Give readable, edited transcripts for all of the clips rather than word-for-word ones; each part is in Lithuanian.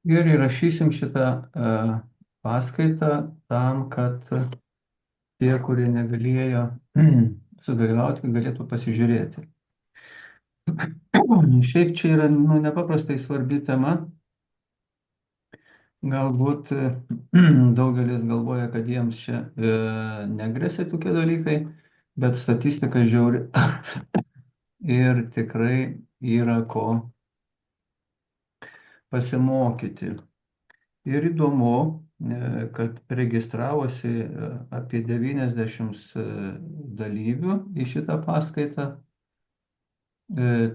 Ir įrašysim šitą paskaitą tam, kad tie, kurie negalėjo sudalyvauti, galėtų pasižiūrėti. Šiaip čia yra nepaprastai svarbi tema. Galbūt daugelis galvoja, kad jiems čia negresia tokie dalykai, bet statistika žiauri ir tikrai yra ko pasimokyti. Ir įdomu, kad registravosi apie 90 dalyvių į šitą paskaitą.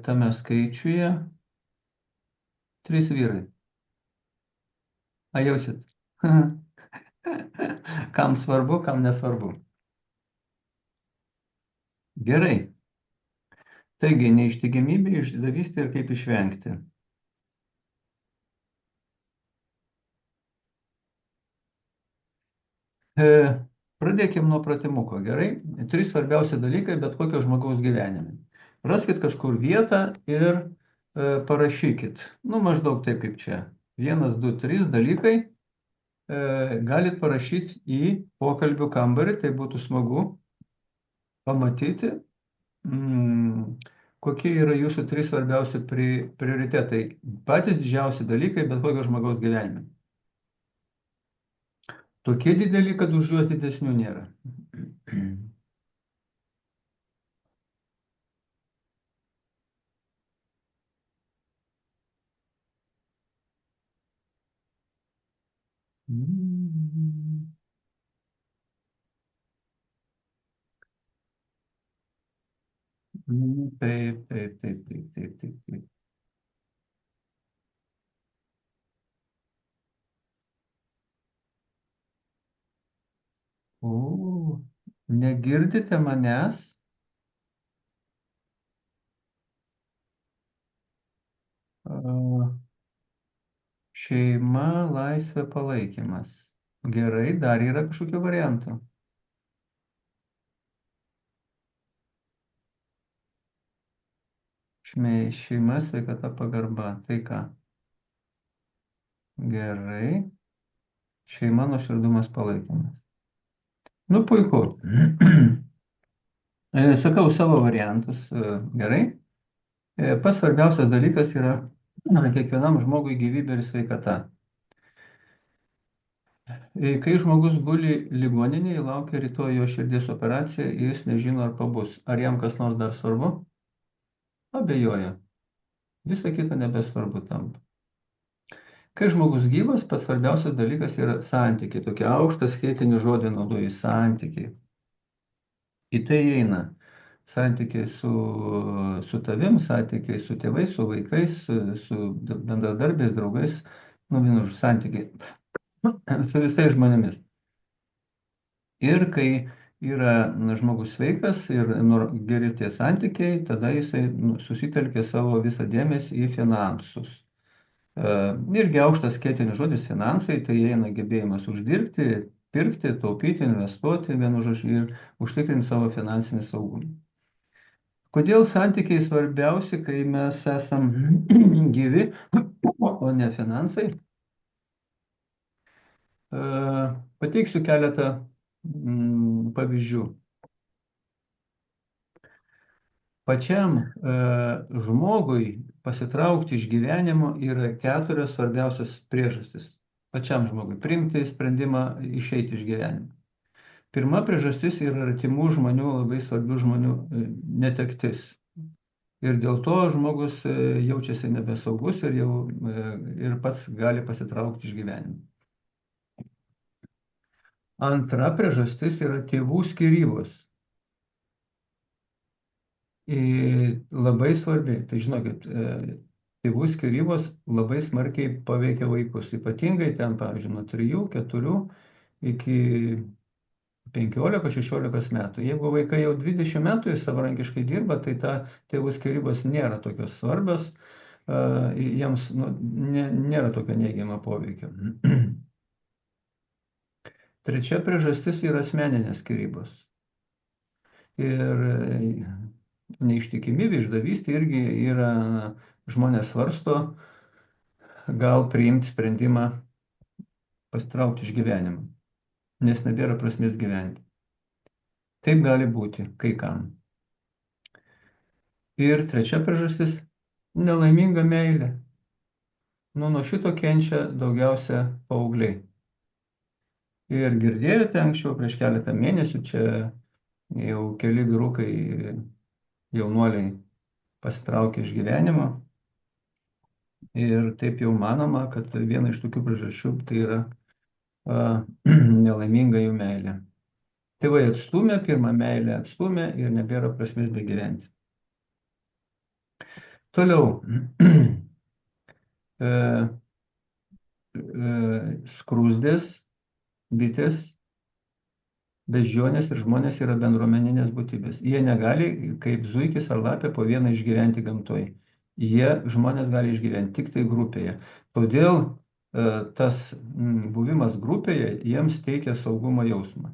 Tame skaičiuje 3 vyrai. A jausit? Kam svarbu, kam nesvarbu. Gerai. Taigi, neištikimybė, išdavystė ir kaip išvengti. Pradėkime nuo pratimuko, gerai? 3 svarbiausi dalykai bet kokio žmogaus gyvenime. Raskit kažkur vietą ir parašykit. Nu, maždaug taip kaip čia. 1, 2, 3 dalykai galit parašyti į pokalbių kambarį, tai būtų smagu pamatyti, kokie yra jūsų 3 svarbiausi prioritetai. Patys didžiausi dalykai bet kokio žmogaus gyvenime. Tokie dideli, kad už juos didesnių nėra. Taip, taip, taip, taip, taip, taip, taip. O, negirdite manęs? Šeima, laisvė, palaikymas. Gerai, dar yra kažkokių variantų. Šeima, sveikata, pagarba. Tai ką? Gerai. Šeima, nuoširdumas, palaikymas. Nu, puiku. Sakau savo variantus. Gerai. Pats svarbiausias dalykas yra kiekvienam žmogui gyvybė ir sveikata. Kai žmogus guli ligoninėje, laukia rytoj jo širdies operacija, jis nežino, ar pabus. Ar jam kas nors dar svarbu? Abejoja. Visa kita nebesvarbu tampa. Kai žmogus gyvas, pats svarbiausias dalykas yra santykiai. Tokia aukštą skėtinį žodį naudoju santykiai. Į tai įeina santykiai su tavim, santykiai su tėvais, su vaikais, su bendradarbiais, draugais, nu vienu žodžiu, santykiai su visais žmonėmis. Ir kai yra žmogus sveikas ir geri tie santykiai, tada jisai susitelkia savo visą dėmesį į finansus. Irgi aukštas skėtinis žodis finansai, tai įeina gebėjimas uždirbti, pirkti, taupyti, investuoti, vienu žodžiu, ir užtikrinti savo finansinį saugumą. Kodėl santykiai svarbiausi, kai mes esam gyvi, o ne finansai? Pateiksiu keletą pavyzdžių. Pačiam žmogui pasitraukti iš gyvenimo yra 4 svarbiausias priežastis. Pačiam žmogui priimti sprendimą išeiti iš gyvenimo. Pirma priežastis yra artimų žmonių, labai svarbių žmonių netektis. Ir dėl to žmogus jaučiasi nebesaugus ir pats gali pasitraukti iš gyvenimo. Antra priežastis yra tėvų skyrybos. Labai svarbi. Tai žinokit, tėvų skyrybos labai smarkiai paveikia vaikus. Ypatingai ten, pavyzdžiui, nuo 3, 4 iki 15-16 metų. Jeigu vaikai jau 20 metų savarankiškai dirba, tai ta tėvų skyrybos nėra tokios svarbios, jiems nėra tokio neigiamo poveikio. Trečia priežastis yra asmeninės skyrybos. Ir neištikimybė, išdavystė irgi yra, žmonės svarsto, gal priimti sprendimą pasitraukti iš gyvenimo, nes nebėra prasmės gyventi. Taip gali būti kai kam. Ir trečia priežastis - nelaiminga meilė. Nuo šito kenčia daugiausia paaugliai. Ir girdėjote anksčiau, prieš keletą mėnesių, čia jau keli vyrukai, jaunuoliai pasitraukė iš gyvenimo. Ir taip jau manoma, kad viena iš tokių priežasčių tai yra nelaiminga jų meilė. Tėvai atstumė, pirmą meilę atstumė ir nebėra prasmės begyventi. Toliau. Skruzdės, bitės, beždžionės ir žmonės yra bendruomeninės būtybės. Jie negali, kaip zuikis ar lapė, po vieną išgyventi gamtoje. Žmonės gali išgyventi tik tai grupėje. Todėl tas buvimas grupėje jiems teikia saugumo jausmą.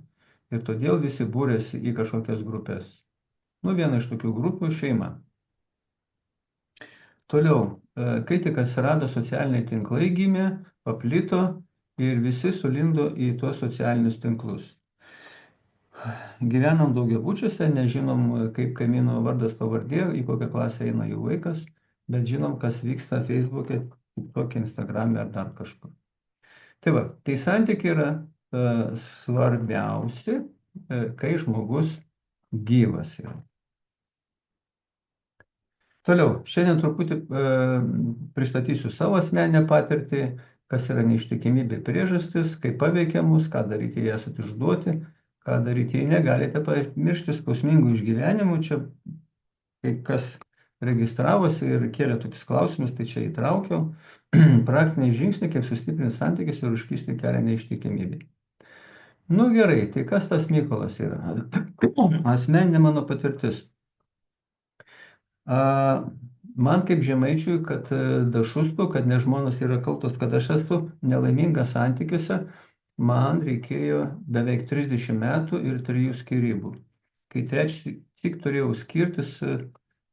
Ir todėl visi būrėsi į kažkokias grupės. Viena iš tokių grupių - šeima. Toliau, kai tik atsirado socialiniai tinklai gimė, paplito ir visi sulindo į tuos socialinius tinklus. Gyvenam daugiabučiuose, nežinom, kaip kaimyno vardas pavardė, į kokią klasę eina jų vaikas, bet žinom, kas vyksta Facebook'e, TikTok'e, Instagram'e ar dar kažkur. Tai santykiai yra svarbiausi, kai žmogus gyvas yra. Toliau, šiandien truputį pristatysiu savo asmeninę patirtį, kas yra neištikimybė priežastis, kaip paveikia mus, ką daryti, jei esate išduoti, ką daryti, jei negalite pamiršti skausmingų išgyvenimų. Čia kai kas registravosi ir kėlė tokius klausimus, tai čia įtraukiau. Praktiniai žingsniai, kaip sustiprinti santykius ir užkisti kelią neištikimybei. Gerai, tai kas tas Mykolas yra? Asmeninė mano patirtis. Man kaip žemaičiui, kad dašustų, kad ne žmonos yra kaltos, kad aš esu nelaimingas santykiuose, man reikėjo beveik 30 metų ir 3 skyrybų. Kai trečiąsyk turėjau skirtis,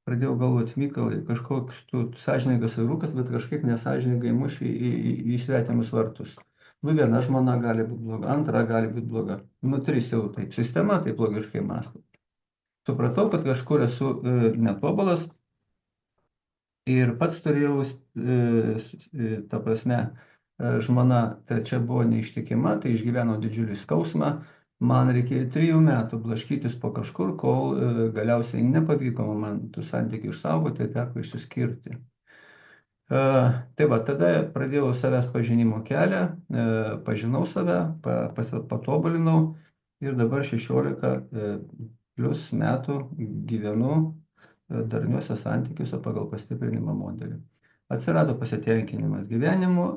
pradėjau galvoti, Mykolai, kažkoks tu sąžiningas vyrukas, bet kažkaip nesąžiningai muši į svetimus vartus. Viena žmona gali būti bloga, antra gali būti bloga. 3 jau taip. Sistema taip logiškai mąsto. Supratau, kad kažkur esu netobulas ir pats turėjau, ta prasme, žmona trečia buvo neištikima, tai išgyvenau didžiulį skausmą. Man reikėjo 3 metų blaškytis po kažkur, kol galiausiai nepavyko man tų santykių išsaugoti, teko išsiskirti. Tada pradėjau savęs pažinimo kelią, pažinau save, patobulinau ir dabar 16 plus metų gyvenu darniuose santykiuose pagal pastiprinimo modelį. Atsirado pasitenkinimas gyvenimu,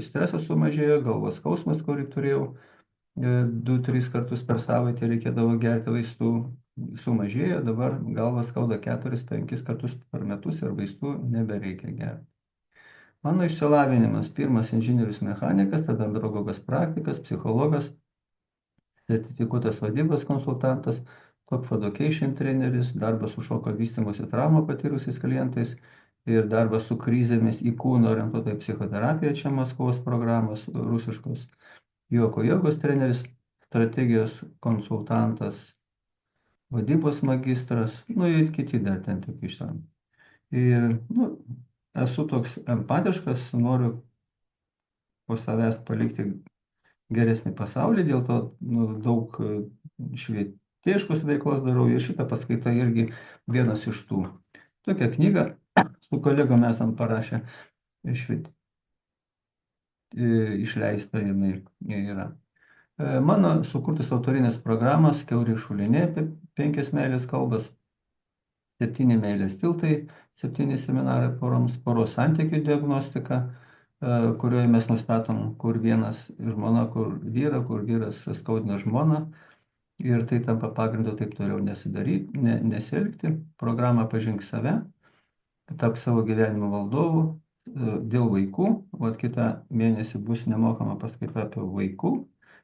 stresas sumažėjo, galvos skausmas, kurį turėjau 2-3 kartus per savaitę reikėdavo gerti vaistų, sumažėjo, dabar galvas skauda 4-5 kartus per metus ir vaistų nebereikia gerti. Mano išsilavinimas: pirmas inžinierius mechanikas, tada andragogas praktikas, psichologas, sertifikuotas vadybos konsultantas, Top Education treneris, darbas su šoko vystymosi traumą patyrusiais klientais ir darbas su krizėmis į kūną orientuotą psichoterapiją, čia Maskvos programos rusiškos, jogos treneris, strategijos konsultantas, vadybos magistras, ir kiti dar ten tik išsam. Ir esu toks empatiškas, noriu po savęs palikti geresnį pasaulį, dėl to daug švietiškos veiklos darau ir šitą paskaitą irgi vienas iš tų. Tokią knygą su kolegom esam parašę, išleista jinai yra. Mano sukurtas autorinės programas Kiauri šulinė apie 5 meilės kalbas, 7 meilės tiltai, 7 seminarai poroms, poros santykių diagnostika, kurioje mes nustatom, kur vienas žmona, kur vyras skaudina žmoną, ir tai tampa pagrindu taip toliau nesielgti. Programą Pažink save, tap savo gyvenimo valdovu, dėl vaikų. Kitą mėnesį bus nemokama paskaita apie vaikų,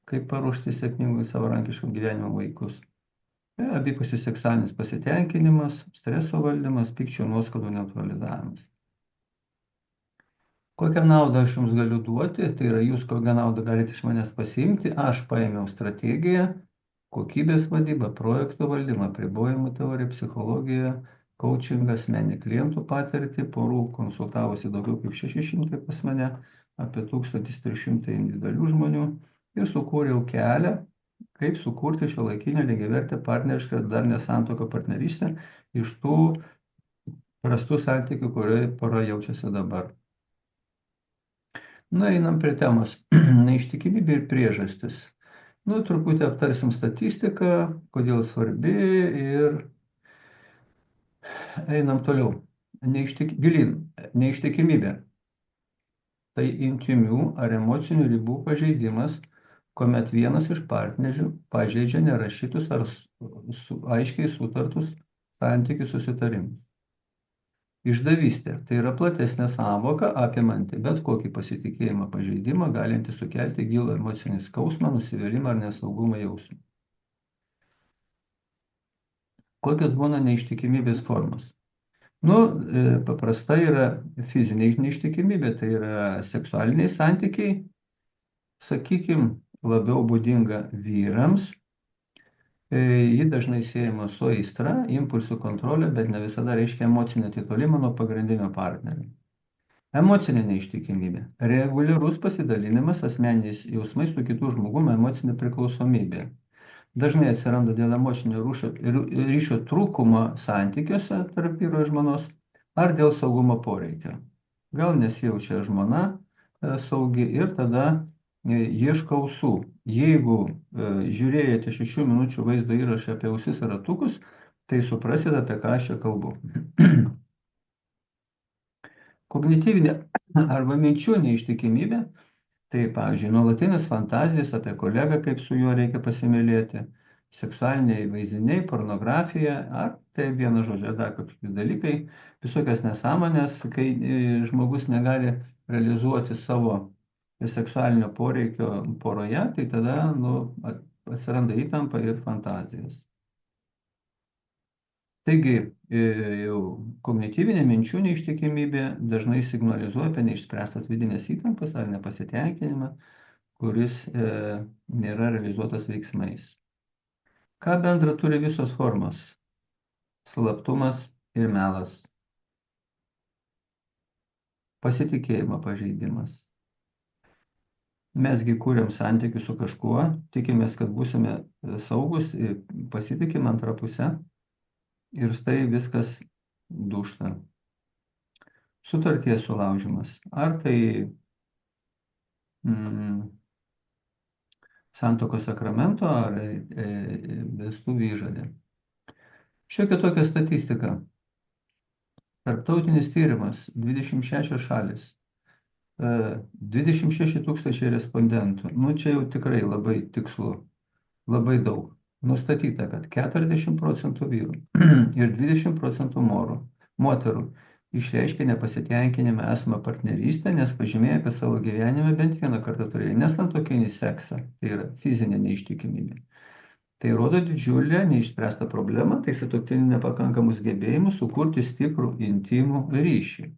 kaip paruošti sėkmingui savarankiškam gyvenimo vaikus. Abipusis seksualinis pasitenkinimas, streso valdymas, pykčio nuoskaudų neutralizavimas. Kokią naudą aš jums galiu duoti, tai yra jūs kokią naudą galite iš manęs pasiimti, aš paėmiau strategiją, kokybės vadybą, projektų valdymą, apribojimų teoriją, psichologiją, coachingą, asmenį klientų patirtį, porų konsultavosi daugiau kaip 600 pas mane, apie 1300 individualių žmonių ir sukūriau kelią, kaip sukurti šiuolaikinę lygiavertę partnerišką dar nesantuoką partnerystę iš tų prastų santykių, kurioje pora jaučiasi dabar. Na, einam prie temos. Neištikimybė ir priežastis. Nu, truputį aptarsim statistiką, kodėl svarbi ir einam toliau. Gilyn. Neištikimybė. Tai intymių ar emocinių ribų pažeidimas, kuomet vienas iš partnerių pažeidžia nerašytus ar aiškiai sutartus santykių susitarimus. Išdavystė – tai yra platesnė sąvoka apimanti bet kokį pasitikėjimą pažeidimą, galinti sukelti gilų emocinį skausmą, nusivylimą ar nesaugumo jausmą. Kokios būna neištikimybės formos? Nu, paprastai yra fiziniai neištikimybė, tai yra seksualiniai santykiai, sakykime, labiau būdinga vyrams. Ji dažnai siejama su aistra, impulsų kontrolė, bet ne visada reiškia emocinį atitolimą nuo pagrindinio partnerio. Emocinė neištikimybė. Reguliarus pasidalinimas asmeniniais jausmais su kitų žmogumi, emocinė priklausomybė. Dažnai atsiranda dėl emocinio ryšio trūkumo santykiuose tarp vyro ir žmonos ar dėl saugumo poreikio. Gal nesijaučia žmona saugi ir tada ieško ausų. Jeigu žiūrėjote 6 minučių vaizdo įrašą apie ausis ir ratukus, tai suprasite, apie ką aš čia kalbu. Kognityvinė arba minčių neištikimybė, tai, pavyzdžiui, nuolatinis fantazijas apie kolegą, kaip su juo reikia pasimylėti, seksualiniai vaizdiniai, pornografija, ar tai viena žodžio, dar kažkokie dalykai, visokias nesąmonės, kai žmogus negali realizuoti savo seksualinio poreikio poroje, tai tada atsiranda įtampa ir fantazijas. Taigi, kognityvinė minčių neištikimybė dažnai signalizuoja apie neišspręstas vidinės įtampas ar nepasitenkinimą, kuris nėra realizuotas veiksmais. Ką bendra turi visos formos? Slaptumas ir melas. Pasitikėjimo pažeidimas. Mesgi kūrėm santykių su kažkuo, tikimės, kad būsime saugus, pasitikim antrą pusę ir štai viskas dūžta. Sutarties sulaužimas. Ar tai santuokos sakramento, ar vestuvių įžadė. Šiokia tokia statistika. Tarptautinis tyrimas, 26 šalis. 26 000 respondentų. Nu, čia jau tikrai labai tikslu, labai daug. Nustatyta, kad 40% vyrų ir 20% moterų išreiškė nepasitenkinimą esamą partnerystę, nes pažymėjo, kad savo gyvenime bent vieną kartą turėjo nesantuokinį seksą, tai yra fizinė neištikimybė. Tai rodo didžiulę neišspręstą problemą, tai sutuoktinių nepakankamus gebėjimus sukurti stiprų intymų ryšį.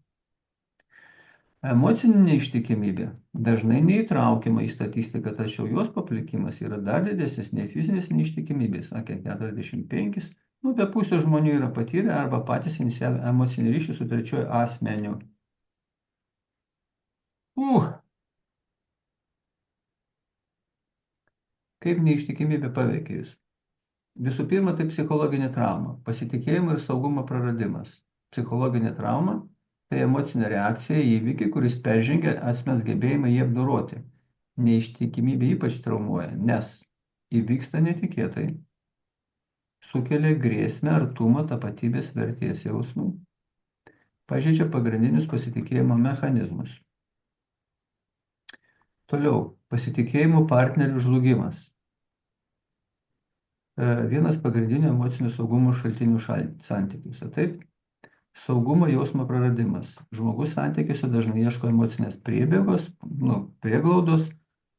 Emocinė neištikimybė dažnai neįtraukiama į statistiką, tačiau jos paplikimas yra dar didesnis nei fizinės neištikimybės, sakė 45, be pusė žmonių yra patyrę arba patys inicijavę emocinį ryšį su trečiuoju asmeniu. Kaip neištikimybė paveikia jūs? Visų pirma, tai psichologinė trauma, pasitikėjimo ir saugumo praradimas. Psichologinė trauma tai emocinė reakcija į įvykį, kuris peržengia asmens gebėjimą jį apdoroti. Neištikimybė ypač traumuoja, nes įvyksta netikėtai, sukelia grėsmę, artumą, tapatybės vertės jausmų, pažeidžia pagrindinius pasitikėjimo mechanizmus. Toliau, pasitikėjimo partnerių žlugimas. Vienas pagrindinių emocinių saugumo šaltinių santykiuose. Taip? Saugumo jausmo praradimas. Žmogus santykiuose dažnai ieško emocinės priebėgos, prieglaudos,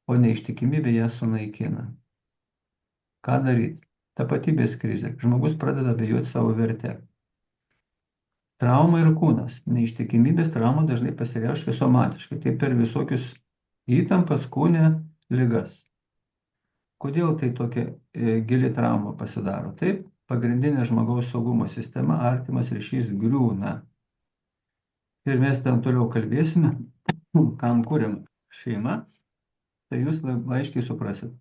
o neištikimybė ją sunaikina. Ką daryti? Tapatybės krizė. Žmogus pradeda abejoti savo vertę. Trauma ir kūnas. Neištikimybės trauma dažnai pasireiškia somatiškai, tai per visokius įtampas kūne ligas. Kodėl tai tokia gili trauma pasidaro? Taip, pagrindinė žmogaus saugumo sistema, artimas ryšys griūna. Ir mes ten toliau kalbėsime, kam kuriam šeimą, tai jūs aiškiai suprasit.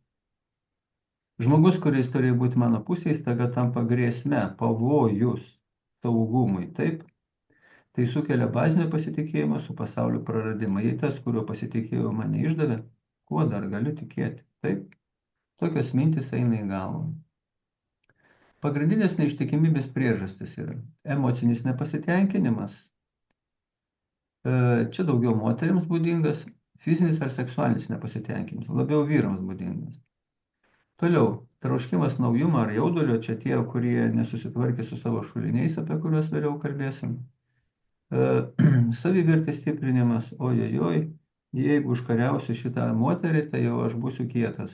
Žmogus, kuris turėjo būti mano pusėje, staiga tampa grėsme, pavojus saugumui, taip? Tai sukelia bazinio pasitikėjimo su pasauliu praradimą. Jei tas, kurio pasitikėjo mane išdavė, kuo dar galiu tikėti, taip? Tokios mintis eina į galvą. Pagrindinės neištikimybės priežastis yra emocinis nepasitenkinimas. Čia daugiau moterims būdingas, fizinis ar seksualinis nepasitenkinimas, labiau vyrams būdingas. Toliau, troškimas naujumo ar jaudulio, čia tie, kurie nesusitvarkė su savo šuliniais, apie kuriuos vėliau kalbėsim. Savivertės stiprinimas, ojojoj, jeigu užkariausiu šitą moterį, tai jau aš būsiu kietas.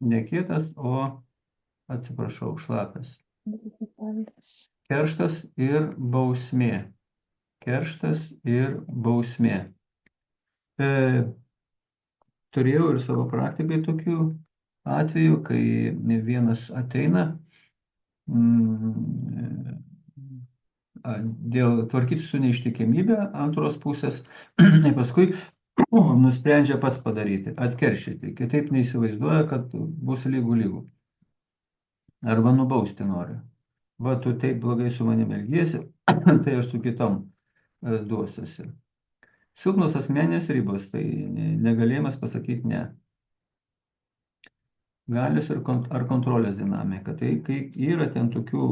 Ne kietas, o, atsiprašau, šlapias. Kerštas ir bausmė. Kerštas ir bausmė. Turėjau ir savo praktikai tokių atvejų, kai vienas ateina dėl tvarkyti su neištikimybė antros pusės, ir paskui nusprendžia pats padaryti, atkeršyti, kitaip neįsivaizduoja, kad bus lygų. Arba nubausti nori. Va, tu taip blogai su manimi elgiesi, tai aš su kitom duosiuosi. Silpnos asmenės ribos, tai negalėjimas pasakyti ne. Galios ar kontrolės dinamika. Tai kai yra ten tokių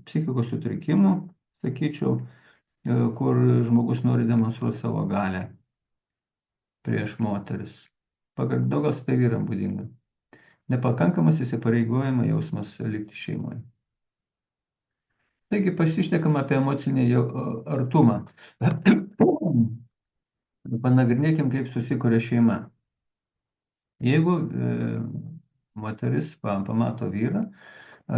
psichikos sutrikimų, sakyčiau, kur žmogus nori demonstruoti savo galę prieš moteris. Daugiausiai tai vyram būdinga. Nepakankamas įsipareigojimo jausmas likti šeimoje. Taigi pasišnekam apie emocinį artumą. Panagrinėkim, kaip susikuria šeima. Jeigu moteris pamato vyrą,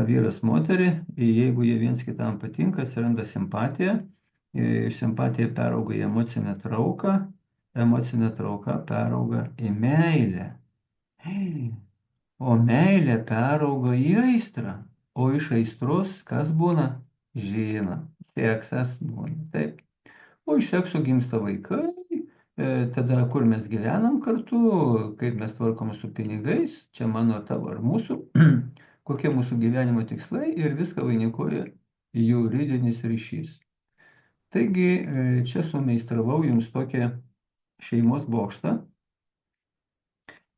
vyras moterį, jeigu jie viens kitam patinka, atsiranda simpatija, simpatija perauga į emocinę trauką perauga į meilę. O meilė perauga į aistrą, o iš aistros kas būna? Žino, seksas būna, taip. O iš sekso gimsta vaikai, tada kur mes gyvenam kartu, kaip mes tvarkom su pinigais, čia mano, tavo ar mūsų, kokie mūsų gyvenimo tikslai ir viską vainikuoja juridinis ryšys. Taigi čia sumeistravau jums tokią šeimos bokštą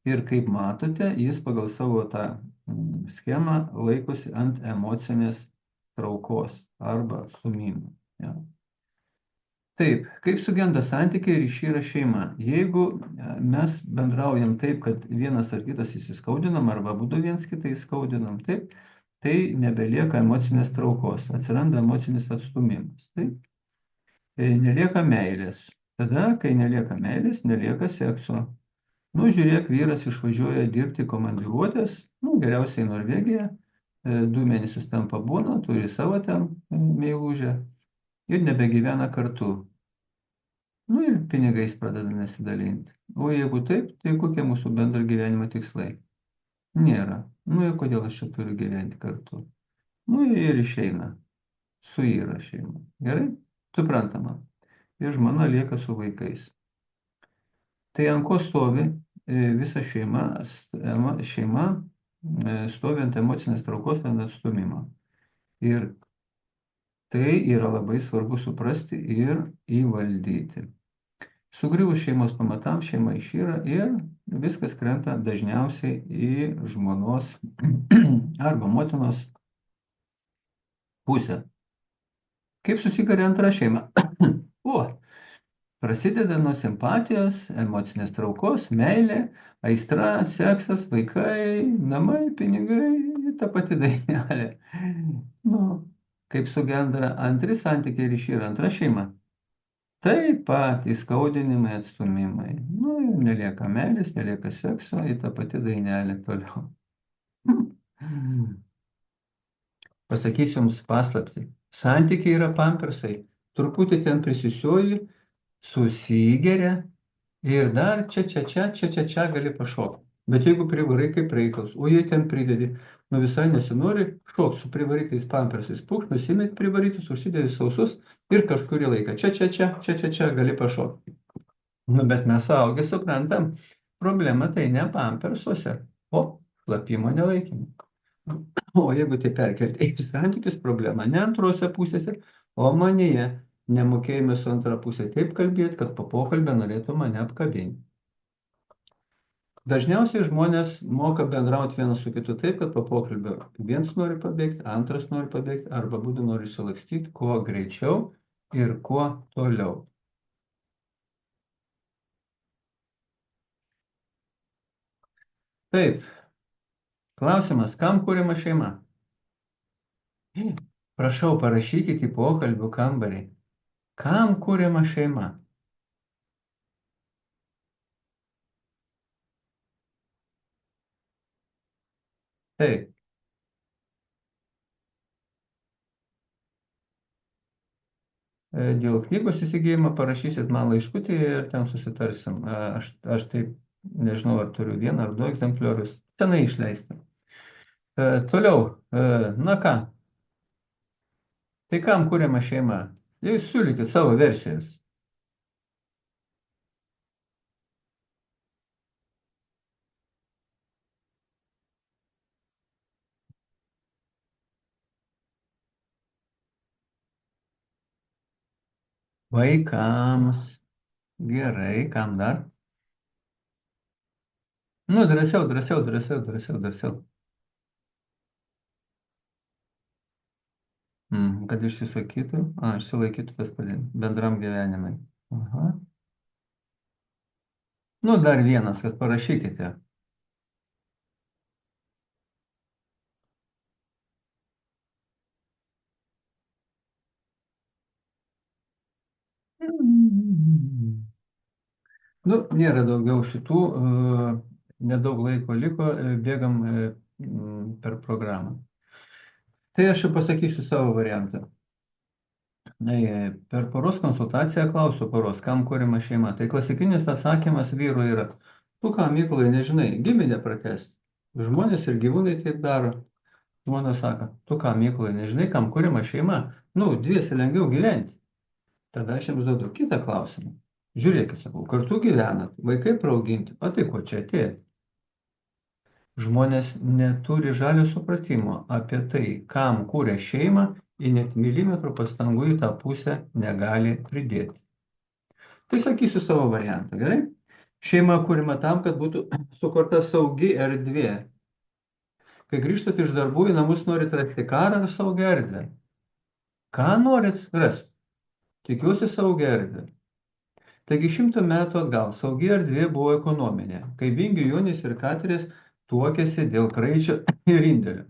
ir kaip matote, jis pagal savo tą schemą laikosi ant emocinės traukos arba atstūmimo. Ja. Taip, kaip sugenda santykiai ryšiai yra šeima. Jeigu mes bendraujam taip, kad vienas ar kitas įsiskaudinam, arba abudu viens kitą įskaudinam, taip, tai nebelieka emocinės traukos, atsiranda emocinis atstūmimas. Taip. Nelieka meilės. Tada, kai nelieka meilės, nelieka sekso. Nu, žiūrėk, vyras išvažiuoja dirbti komandiruotės, geriausiai į Norvegiją, 2 mėnesius ten pabūna, turi savo ten meilužę ir nebegyvena kartu. Nu ir pinigais pradeda nesidalinti. O jeigu taip, tai kokie mūsų bendro gyvenimo tikslai? Nėra. Nu ir kodėl aš čia turiu gyventi kartu? Nu ir išeina. Suyra šeima. Gerai? Suprantama. Ir žmona lieka su vaikais. Tai ant ko stovi visa šeima stovi ant emocinės traukos, ant atstūmimo. Ir tai yra labai svarbu suprasti ir įvaldyti. Sugriuvus šeimos pamatam, šeima išyra ir viskas krenta dažniausiai į žmonos arba motinos pusę. Kaip susikuria antra šeima? Prasideda nuo simpatijos, emocinės traukos, meilė, aistra, seksas, vaikai, namai, pinigai, ta pati dainelė. Nu, kaip sugenda antri santykiai ryšiai ir antra šeima. Taip pat įskaudinimai, atstūmimai. Nu, nelieka meilės, nelieka sekso, į tą patį dainelę toliau. Pasakysiu jums paslaptį. Santykiai yra pampersai. truputį ten prisisioji, susigeria ir dar čia gali pašokti. Bet jeigu privarai kaip reikalas, o jei ten pridedi, nu visai nesinori, šok su privarytais pampersais, pūk, nusimet privarytus, užsidedi sausus ir kažkurį laiką čia gali pašokti. Nu, bet mes suaugę suprantam, problema tai ne pampersuose, o šlapimo nelaikymu. O jeigu tai perkelti į santykius, problema ne antrose pusėse, o manyje nemokėjime su antra pusė taip kalbėti, kad po pokalbio norėtų mane apkabinti. Dažniausiai žmonės moka bendrauti vienas su kitu taip, kad po pokalbio vienas nori pabėgti, antras nori pabėgti, arba būdu nori išsilakstyti kuo greičiau ir kuo toliau. Taip, klausimas, kam kuriama šeima? Prašau, parašykite į pokalbių kambarį. Kam kuriama šeima? Taip, dėl knygos įsigijimo parašysit man laiškutį ir ten susitarsim. Aš taip nežinau, ar turiu vieną ar du egzempliorius. Senai išleisti. Toliau, na ką? Tai kam kuriama šeima? Jūs siūlykit savo versijas. Vaikams. Gerai, kam dar? Nu, drąsiau. Kad išsisakytų, išsilaikytų tas bendram gyvenimui. Aha. Nu, dar vienas, kas parašykite. Nu, nėra daugiau šitų, nedaug laiko liko, bėgam per programą. Tai aš jau pasakysiu savo variantą. Per poros konsultaciją klausiu poros, kam kuriama šeima. Tai klasikinis atsakymas vyru yra, tu ką, Mykolai, nežinai, giminę pratęsti. Žmonės ir gyvūnai taip daro. Žmona sako, tu ką, Mykolai, nežinai, kam kuriama šeima. Nu, dviesi lengviau gyventi. Tada aš jums duodu kitą klausimą. Žiūrėkit, sakau, kartu gyvenat, vaikai praauginti, o tai ko čia atėjo? Žmonės neturi žalio supratimo apie tai, kam kūrė šeimą ir net milimetrų pastangų į tą pusę negali pridėti. Tai sakysiu savo variantą, gerai? Šeima kūrima tam, kad būtų sukurta saugi erdvė. Kai grįžtat iš darbų į namus, norit rasti karą ar saugią erdvę. Ką norit rasti? Tikiuosi saugią erdvę. Taigi 100 metų atgal saugi erdvė buvo ekonominė, kai Vingių Jonis ir Katerės tuokėsi dėl kraičio ir indėlio,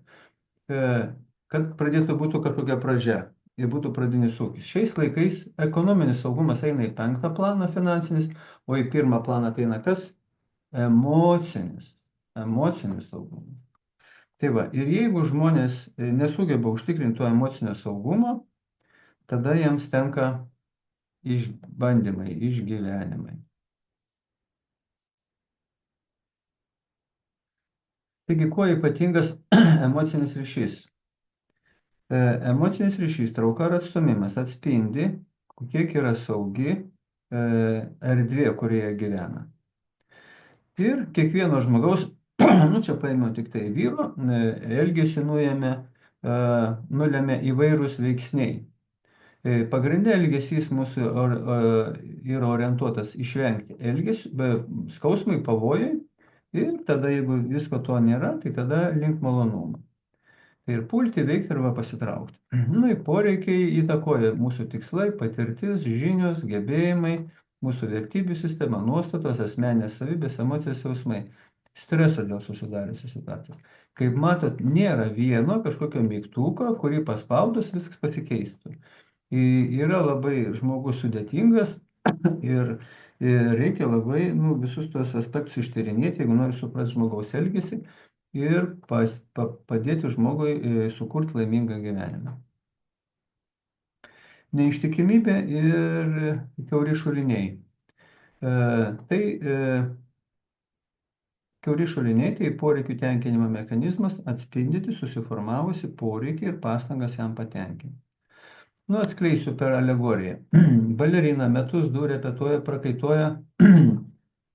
kad pradėtų būtų kažkokia pradžia ir būtų pradinis ūkis. Šiais laikais ekonominis saugumas eina į 5. planą finansinis, o į 1. planą ateina kas? Emocinis saugumas. Tai va, ir jeigu žmonės nesugeba užtikrinti to emocinio saugumo, tada jiems tenka išbandymai, išgyvenimai. Taigi, kuo ypatingas emocinis ryšys? Emocinis ryšys, trauka ar atstumimas atspindi, kiek yra saugi erdvė, kurioje gyvena. Ir kiekvieno žmogaus, nu čia paėmiau tik tai vyro, elgesį nulėmė įvairūs veiksniai. Pagrindė elgesys mūsų yra orientuotas išvengti skausmui, pavojui ir tada, jeigu visko to nėra, tai tada link malonumo. Ir pulti, veikti arba pasitraukti. Nu, poreikiai įtakoja mūsų tikslai, patirtis, žinios, gebėjimai, mūsų vertybių sistema, nuostatos, asmeninės savybės, emocijos, jausmai. Stresas dėl susidariusios situacijos. Kaip matot, nėra vieno kažkokio mygtuko, kurį paspaudus viskas pasikeistų. Yra labai žmogus sudėtingas ir reikia labai visus tuos aspektus ištyrinėti, jeigu nori suprasti žmogaus elgesį ir padėti žmogui sukurti laimingą gyvenimą. neištikimybė ir kiauri šuliniai. Kiauri šuliniai tai poreikių tenkinimo mechanizmas atspindyti susiformavusi poreikį ir pastangas jam patenkinti. Nu, atskleisiu per alegoriją. Balerina metus du repetuoja, prakaituoja,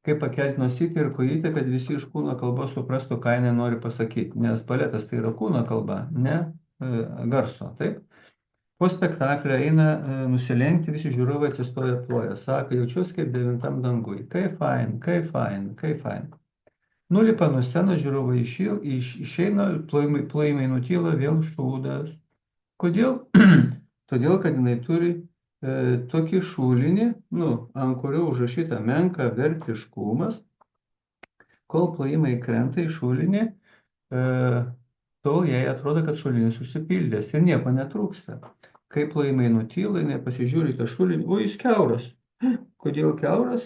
kaip pakelti nosytę ir kojytę, kad visi iš kūno kalbos suprastų, ką jinai nori pasakyti. Nes baletas tai yra kūno kalba, ne garso, taip? Po spektaklio eina nusilenkti, visi žiūrovai atsistoja ploja. Sako, jaučiuosi kaip devintam dangui. Kaip fain, kaip fain, kaip fain. Nulipa nuo scenos, žiūrovai išeina, plojimai nutyla, vėl šūdas. Kodėl? Todėl, kad jinai turi tokį šulinį, ant kurio užrašyta menka vertiškumas, kol plojimai krenta į šulinį, tol jai atrodo, kad šulinis užsipildęs ir nieko netrūksta. Kai plojimai nutyla, jinai pasižiūri tą šulinį, o jis kiauras. Kodėl kiauras?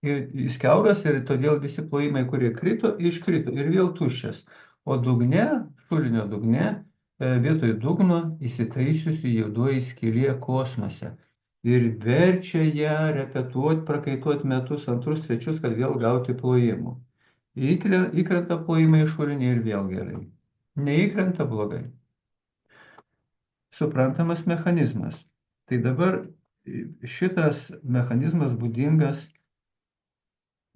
Jis kiauras ir todėl visi plojimai, kurie krito, iškrito ir vėl tuščias. O dugne, šulinio dugne, vietoj dugno įsitaisiusi juodoji skylė kosmose. Ir verčia ją repetuoti, prakaituoti metus, antrus, trečius, kad vėl gauti plojimų. Įkrenta plojimai į šulinį ir vėl gerai. Neįkrenta blogai. Suprantamas mechanizmas. Tai dabar šitas mechanizmas būdingas,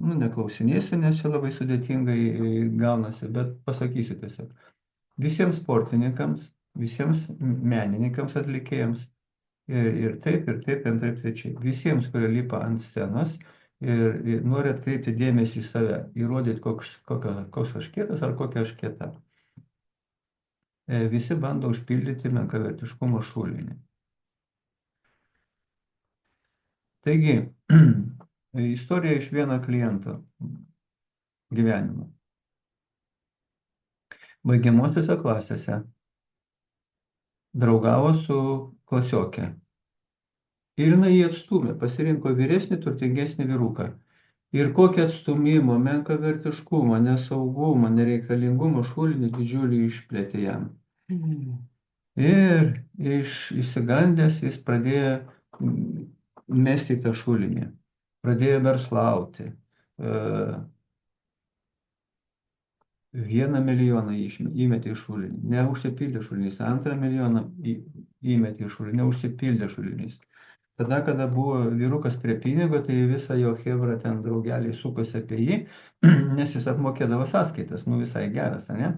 neklausinėsiu, nes čia labai sudėtingai gaunasi, bet pasakysiu tiesiog. Visiems sportininkams, visiems menininkams, atlikėjams ir taip, antraip, trečiai. Visiems, kurie lipa ant scenos ir nori atkreipti dėmesį į save, įrodyti, koks aš kietas ar kokia aš kieta. Visi bando užpildyti menkavertiškumo šulinį. Taigi, istorija iš vieno kliento gyvenimo. Baigiamosiose klasėse draugavo su klasiokė. Ir jinai jį atstūmė, pasirinko vyresnį, turtingesnį vyruką. Ir kokį atstūmimo, menkavertiškumą, nesaugumą, nereikalingumą šulinį didžiulį išplėtė jam. Ir išsigandęs jis pradėjo mesti tą šulinį. Pradėjo verslauti. 1 milijoną įmetė į šulinį, neužsipildė šulinys, 2 milijoną įmetė į šulinį, neužsipildė šulinys. Tada, kada buvo vyrukas prie pinigo, tai visa jo chebra ten draugeliai sukosi apie jį, nes jis apmokėdavo sąskaitas, visai geras, ne?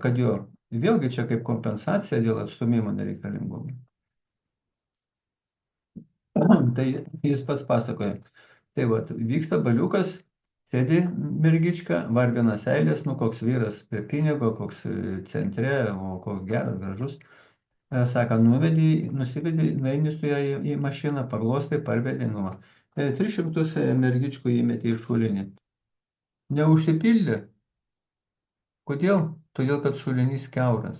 Kad jo, vėlgi čia kaip kompensacija dėl atstūmimo nereikalingumo. Tai jis pats pasakoja. Tai vyksta baliukas, sėdi mergička, varvina seilės, koks vyras prie pinigo, koks centre, o koks geras, gražus. Sako, nusivedė, nueini su ją į mašiną, paglostai, parvedė, 300 mergičkų įmetė į šulinį. Neužsipildė. Kodėl? Todėl, kad šulinys kiauras.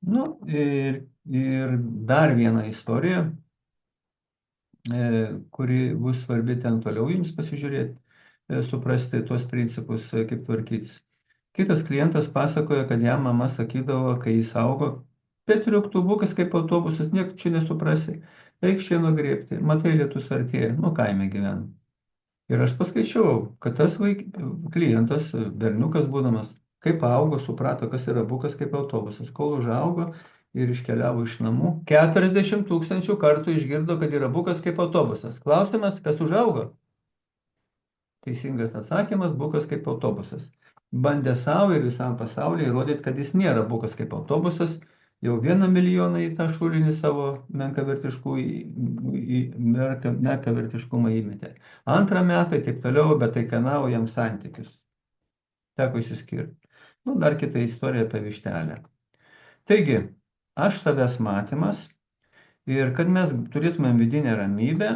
Ir dar viena istorija, kuri bus svarbi ten toliau jums pasižiūrėti, suprasti tuos principus, kaip tvarkytis. Kitas klientas pasakoja, kad jam mama sakydavo, kai jis augo, Petriuktubukas kaip autobusas, nieko čia nesuprasi, eik šieno grėbti, matai lietus artėja, kaime gyvena. Ir aš paskaičiavau, kad tas klientas, berniukas būdamas, kaip augo, suprato, kas yra bukas kaip autobusas, kol užaugo ir iškeliavo iš namų, 40 000 kartų išgirdo, kad yra bukas kaip autobusas. Klausimas, kas užaugo? Teisingas atsakymas, bukas kaip autobusas. Bandė savo ir visam pasaulyje įrodyti, kad jis nėra bukas kaip autobusas, jau 1 milijoną į tą šulinį savo menkavertiškumą įmetė. 2 metai, taip toliau, bet tai kainavo jam santykius. Teko išsiskirti. Dar kita istorija apie vištelę. Taigi, aš savęs matymas ir kad mes turėtumėm vidinę ramybę,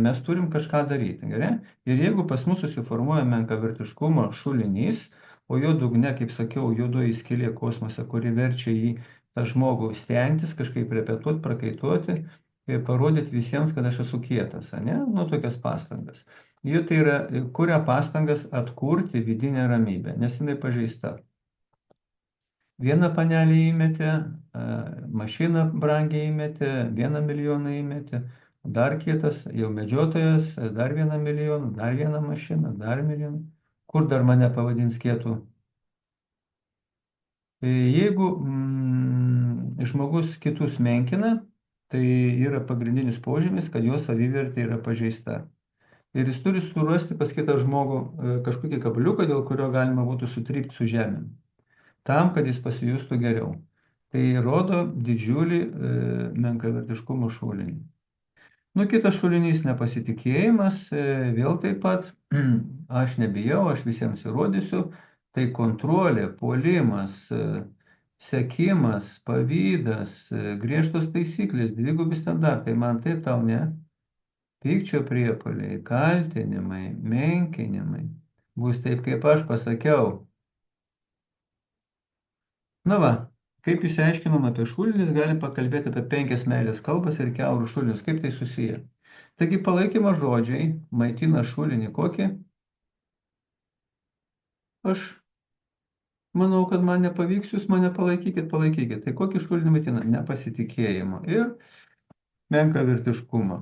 mes turim kažką daryti. Gerai? Ir jeigu pas mus susiformuoja menkavertiškumo šulinys, o jo dugne, kaip sakiau, juodoji skylė kosmose, kuri verčia jį tą žmogų stengtis, kažkaip repetuoti, prakaituoti, parodyti visiems, kad aš esu kietas, ne? Tokias pastangas. Jie tai yra, kuria pastangas atkurti vidinę ramybę, nes jinai pažeista. Vieną panelį įmetė, mašiną brangiai įmetė, 1 milijoną įmetė, dar kitas, jau medžiotojas, dar 1 milijoną, dar vieną mašiną, dar milijoną. Kur dar mane pavadins kietu? Jeigu žmogus kitus menkina, tai yra pagrindinis požymis, kad jo savivertė yra pažeista. Ir jis turi surasti pas kitą žmogų kažkokį kabliuką, dėl kurio galima būtų sutrypti su žemėm, tam, kad jis pasijustų geriau. Tai rodo didžiulį menkavertiškumo šulinį. Nu, kitas šulinys nepasitikėjimas, vėl taip pat, aš nebijau, aš visiems įrodysiu, tai kontrolė, puolimas, sekimas, pavydas, griežtos taisyklės, dvigubi standartai, man tai tau ne, pykčio priepuoliai, kaltinimai, menkinimai, bus taip, kaip aš pasakiau. Na va, kaip išsiaiškinom apie šulinius, galim pakalbėti apie 5 meilės kalbas ir kiaurus šulinius, kaip tai susiję. Taigi palaikymo žodžiai maitina šulinį kokį? Aš manau, kad man nepavyks, jūs mane palaikykit, palaikykit. Tai kokį šulinį maitina? Nepasitikėjimo ir menkavertiškumo.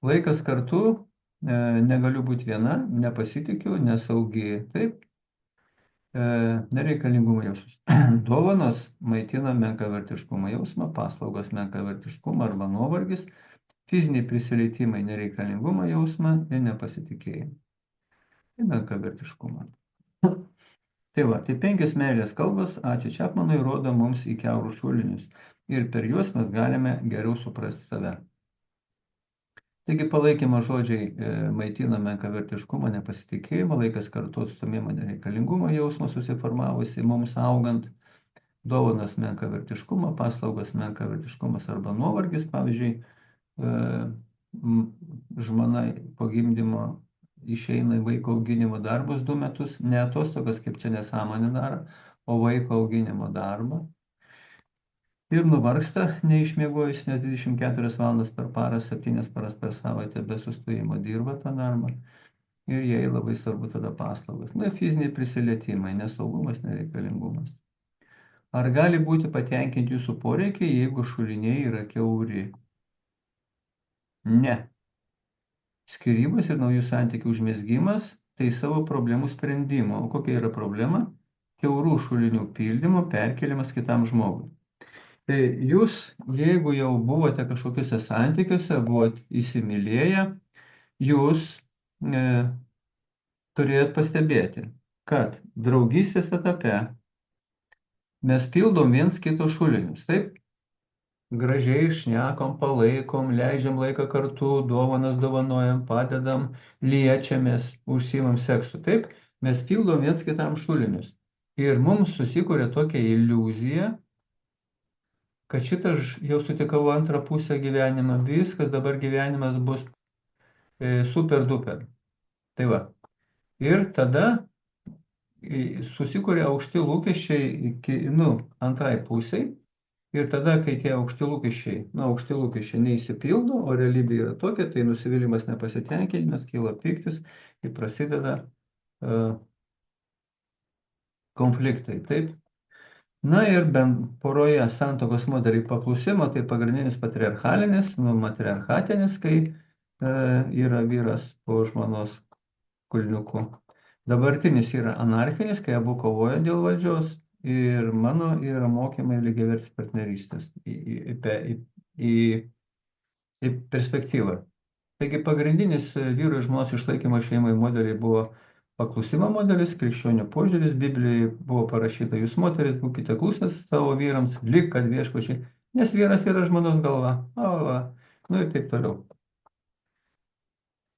Laikas kartu, negaliu būti viena, nepasitikiu, nesaugi. Taip, nereikalingumo jausmas. Dovanos maitina menkavertiškumo jausmą, paslaugos menkavertiškumą arba nuovargis, fiziniai prisilietimai nereikalingumo jausmą ir nepasitikėjimą. Tai menkavertiškumą. Tai va, tai 5 meilės kalbas, ačiū Čepmanui, rodo mums į kiaurus šulinius. Ir per juos mes galime geriau suprasti save. Taigi palaikymo žodžiai maitina menkavertiškumą, nepasitikėjimą, laikas kartu atstumimo nereikalingumo jausmą susiformavusi mums augant, dovanas menkavertiškumą, paslaugos menkavertiškumas arba nuovargis, pavyzdžiui, žmona po gimdymo išeina į vaiko auginimo darbus 2 metus, ne atostogas, kaip čia nesąmonė daro, o vaiko auginimo darbą. Ir nuvargsta neišmiegojus, nes 24 valandas per parą, 7 paras per savaitę be sustojimo dirba tą darbą. Ir jai labai svarbu tada paslaugos. Na, fiziniai prisilietimai, nesaugumas, nereikalingumas. Ar gali būti patenkinti jūsų poreikiai, jeigu šuliniai yra kiauri? Ne. Skyrybos ir naujų santykių užmezgimas tai savo problemų sprendimo. O kokia yra problema? Kiaurų šulinių pildymo perkeliamas kitam žmogui. Tai jūs, jeigu jau buvote kažkokiuose santykiuose, buvote įsimylėję, jūs turėjot pastebėti, kad draugystės etape mes pildom viens kito šulinius, taip? Gražiai šnekom, palaikom, leidžiam laiką kartu, dovanas dovanojam, padedam, liečiamės, užsiimam seksu, taip? Mes pildom viens kitam šulinius. Ir mums susikuria tokia iliuzija, kad šitą jau sutikau antrą pusę gyvenimą, viskas, dabar gyvenimas bus super duper. Tai va. Ir tada susikuria aukšti lūkesčiai antrai pusiai. Ir tada, kai tie aukšti lūkesčiai neįsipildo, o realybė yra tokia, tai nusivylimas, nepasitenkinimas, kyla pyktis ir prasideda konfliktai. Taip? Na ir bent poroje santuokos modeliai paklusimo, tai pagrindinis patriarchalinis, matriarchatinis, kai yra vyras po žmonos kulniuku. Dabartinis yra anarchinis, kai abu kovoja dėl valdžios, ir mano yra mokymai lygiavertis partnerystės į perspektyvą. Taigi pagrindinis vyro ir žmonos išlaikymo šeimai modeliai buvo paklusimo modelis, krikščionių požiūris, Biblijoje buvo parašyta, jūs moteris būkite klusnūs savo vyrams, lyg kad viešpačiai, nes vyras yra žmonos galva. Nu ir taip toliau.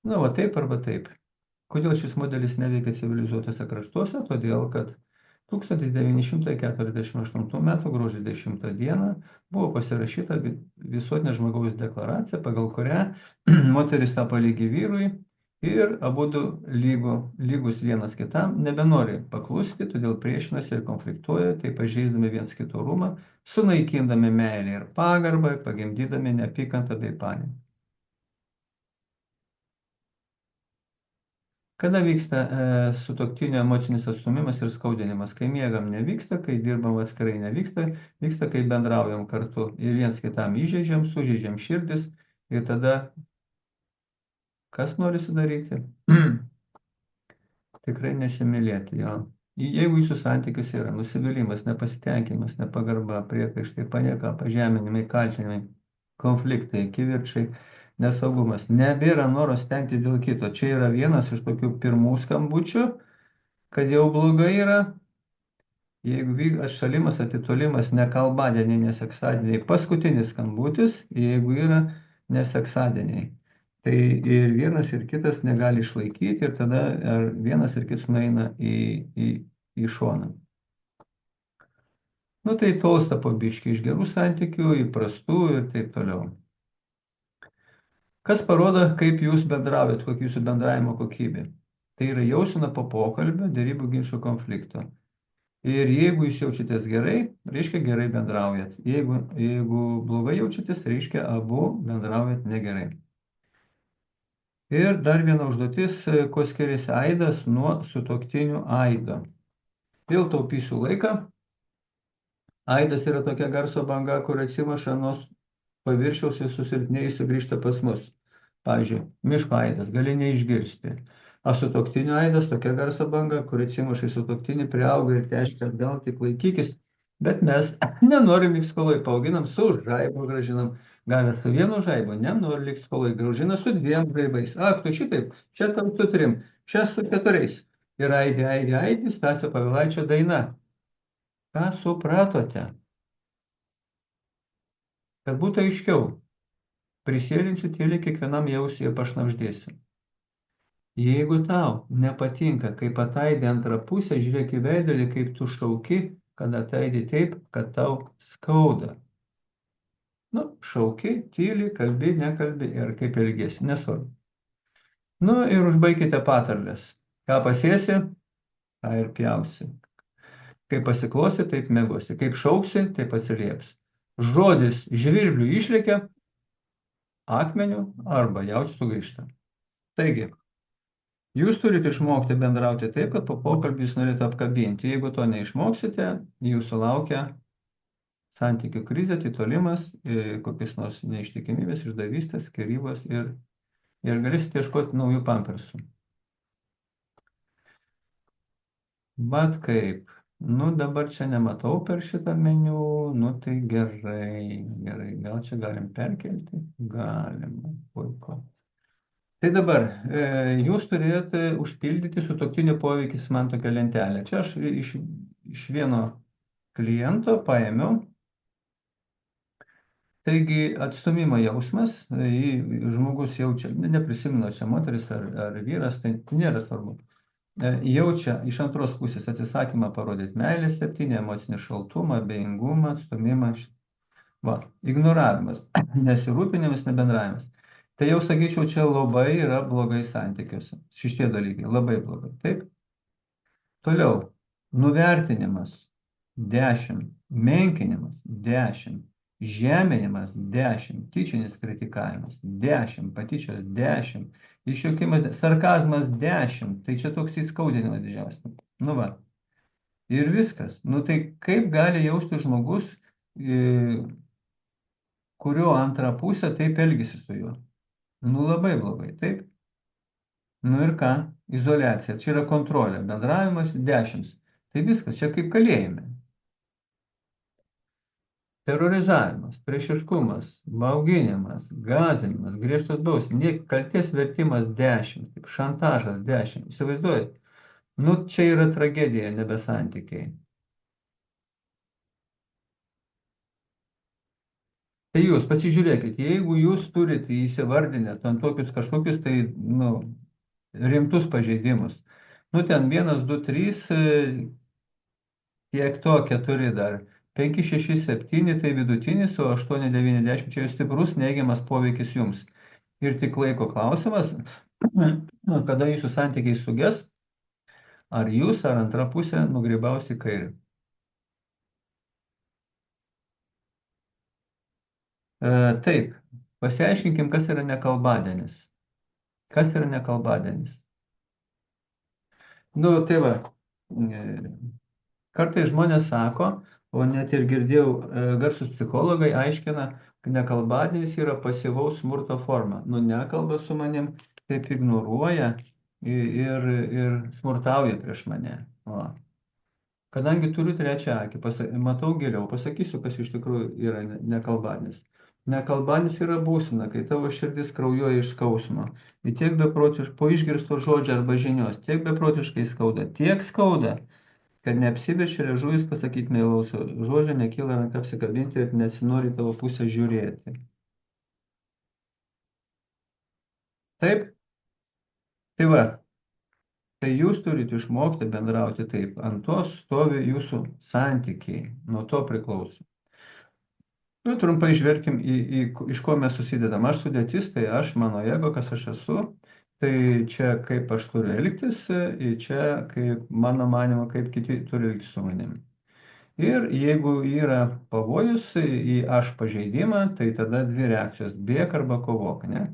Nu, va taip arba taip. Kodėl šis modelis neveikia civilizuotose kraštuose? Todėl, kad 1948 m. gruodžio 10 d. buvo pasirašyta visuotinė žmogaus deklaracija, pagal kurią moteris tapo lygi vyrui ir abudu lygus vienas kitam nebenori paklusti, todėl priešinasi ir konfliktuoja, tai pažeisdami viens kito orumą, sunaikindami meilę ir pagarbą, pagimdydami neapykantą bei paniką. Kada vyksta sutuoktinio emocinis atstumimas ir skaudinimas? Kai miegam nevyksta, kai dirbam atskirai nevyksta, vyksta, kai bendraujam kartu ir viens kitam įžeidžiam, sužeidžiam širdis ir tada kas norisi daryti? Tikrai nesimylėti jo. Jeigu jūsų santykius yra nusivylimas, nepasitenkinimas, nepagarba, priekaištai, panieka, pažeminimai, kaltinimai, konfliktai, kivirčai, nesaugumas, nebėra noro stengtis dėl kito. Čia yra vienas iš tokių pirmų skambučių, kad jau blogai yra. Jeigu atšalimas, atitolimas, ne kalbadieniai, ne seksadieniai, paskutinis skambutis, jeigu yra ne seksadieniai. Tai ir vienas ir kitas negali išlaikyti ir tada ar vienas ir kitas nueina į šoną. Nu tai tolsta po biškį iš gerų santykių, įprastų ir taip toliau. Kas parodo, kaip jūs bendraujat, kokia jūsų bendravimo kokybė? Tai yra jausena po pokalbio, dėrybų, ginčų, konflikto. Ir jeigu jūs jaučiatės gerai, reiškia gerai bendraujat. Jeigu blogai jaučiatės, reiškia abu bendraujat negerai. Ir dar viena užduotis, kuo skiriasi aidas nuo sutuoktinių aido. Vėl taupysiu laiką. Aidas yra tokia garso banga, kur atsimuša nuo paviršiaus ir susilpnėjusi grįžta pas mus. Pavyzdžiui, miško aidas, gali neišgirsti. O sutuoktinio aidas tokia garso banga, kur atsimuša į sutuoktinį, priauga ir teškia atgal, tik laikykis. Bet mes nenorim likt skoloj, paauginam su žaibu, gražinam. Gavę su vienu žaibu, nenori likt skoloj, graužina su dviem žaibais. Ak, tu šitaip, čia tam su trim, čia su keturiais. Ir aidi, Stasio Povilaičio daina. Ką supratote? Kad būtų aiškiau, prisėlinsiu tyliai kiekvienam jausį ir pašnabždėsiu. Jeigu tau nepatinka, kaip ataidi antrą pusę, žiūrėk į veidrodį, kaip tu šauki, kad ataidi taip, kad tau skauda. Nu, šauki, tyli, kalbi, nekalbi ir kaip elgėsi, nesvarbu. Nu ir užbaikite patarlės. Ką pasėsi, tą ir pjausi. Kaip pasiklosi, taip mėgosi. Kaip šauksi, taip atsilieps. Žodis žvirblių išlėkia, akmeniu arba jaučiu sugrįžta. Taigi, jūs turite išmokti bendrauti taip, kad po pokalbį jūs norite apkabinti. Jeigu to neišmoksite, jūsų laukia santykių krizė, atitolimas, kokios nors neištikimybės, išdavystės, skyrybos ir galėsite ieškoti naujų pampersų. Bet kaip? Nu, dabar čia nematau per šitą meniu, nu tai gerai, gal čia galim perkelti? Galima, puiku. Tai dabar, jūs turėjote užpildyti sutuoktinio poveikis man tokią lentelę. Čia aš iš vieno kliento paėmiau. Taigi atstumimo jausmas, žmogus jaučia, neprisimenu, čia moteris ar vyras, tai nėra svarbu. Jaučia iš antros pusės atsisakymą parodyti meilę 7, emocinį šaltumą, abejingumą, atstumimą. Va, ignoravimas, nesirūpinimas, nebendravimas. Tai jau sakyčiau, čia labai yra blogai santykiuose. Šitie dalykai labai blogai. Taip? Toliau, nuvertinimas 10, menkinimas 10, žeminimas 10, tyčinis kritikavimas 10, patyčios 10, išjuokimas, sarkazmas 10, tai čia toks įskaudinimas didžiausias. Nu va. Ir viskas. Nu tai kaip gali jausti žmogus, kurio antrą pusę taip elgisi su juo? Nu labai blogai, taip? Nu ir ką? Izoliacija. Čia yra kontrolė. Bendravimas 10. Tai viskas, čia kaip kalėjime. Terorizavimas, priešiškumas, bauginimas, gąsdinimas, griežtos bausmės, kaltės vertimas 10, kaip šantažas 10. Įsivaizduojat? Nu, čia yra tragedija, nebe santykiai. Tai jūs pasižiūrėkit, jeigu jūs turite įsivardinę ten tokius kažkokius tai, nu, rimtus pažeidimus, nu, ten 1, 2, 3, tiek to 4 dar. 5, 6, 7 tai vidutinis, o 8, 9, 10 čia jau stiprus neigiamas poveikis jums. Ir tik laiko klausimas, kada jūsų santykiai suges, ar jūs, ar antra pusė nugrybaus į kairę. Taip, pasiaiškinkim, kas yra nekalbadienis. Kas yra nekalbadienis? Nu, tai va, e, kartais žmonės sako, o net ir girdėjau, garsus psichologai aiškina, kad nekalbadienis yra pasyvaus smurto forma. Nu, nekalba su manim, taip ignoruoja ir smurtauja prieš mane. Va. Kadangi turiu trečią akį, matau geriau, pasakysiu, kas iš tikrųjų yra nekalbadienis. Nekalbadienis yra būsena, kai tavo širdis kraujuoja iš skausmo. Ir tiek beprotiškai, po išgirsto žodžio arba žinios, tiek beprotiškai skauda, tiek skauda, kad neapsiverčia liežuvis pasakyti meilaus žodžio, nekyla ranka apsikabinti ir nesinori tavo pusę žiūrėti. Taip, tai va, tai jūs turite išmokti bendrauti taip. Ant to stovi jūsų santykiai, nuo to priklauso. Nu, trumpai žvelkim iš ko mes susidedam. Aš sudėtis, tai aš, mano ego, kas aš esu, tai čia kaip aš turiu elgtis, čia kaip mano manimo, kaip kiti turi elgtis su manim. Ir jeigu yra pavojus į aš pažeidimą, tai tada dvi reakcijos - bėk arba kovok, ne?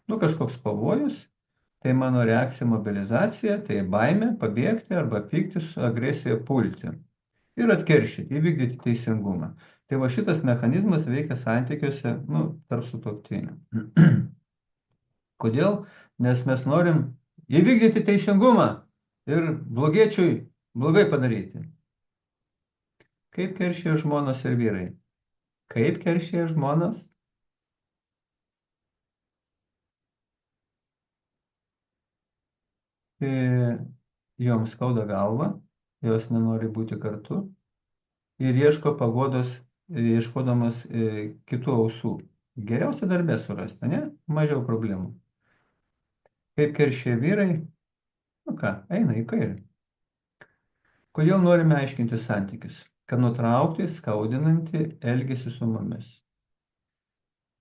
Nu, kažkoks pavojus, tai mano reakcija mobilizacija, tai baimė, pabėgti arba pyktis, agresija, pulti. Ir atkeršyti, įvykdyti teisingumą. Tai va šitas mechanizmas veikia santykiuose, nu, tarp sutuoktinių. Kodėl? Nes mes norim įvykdyti teisingumą ir blogiečiui blogai padaryti. Kaip keršija žmonos ir vyrai? Kaip keršija žmonos? E, joms skauda galva, jos nenori būti kartu ir ieško paguodos, ieškodamas kitų ausų. Geriausia darbė surasti, ne? Mažiau problemų. Kaip keršija vyrai? Nu ką, eina į kairę. Kodėl norime aiškinti santykius? Kad nutraukti skaudinantį elgesį su mumis.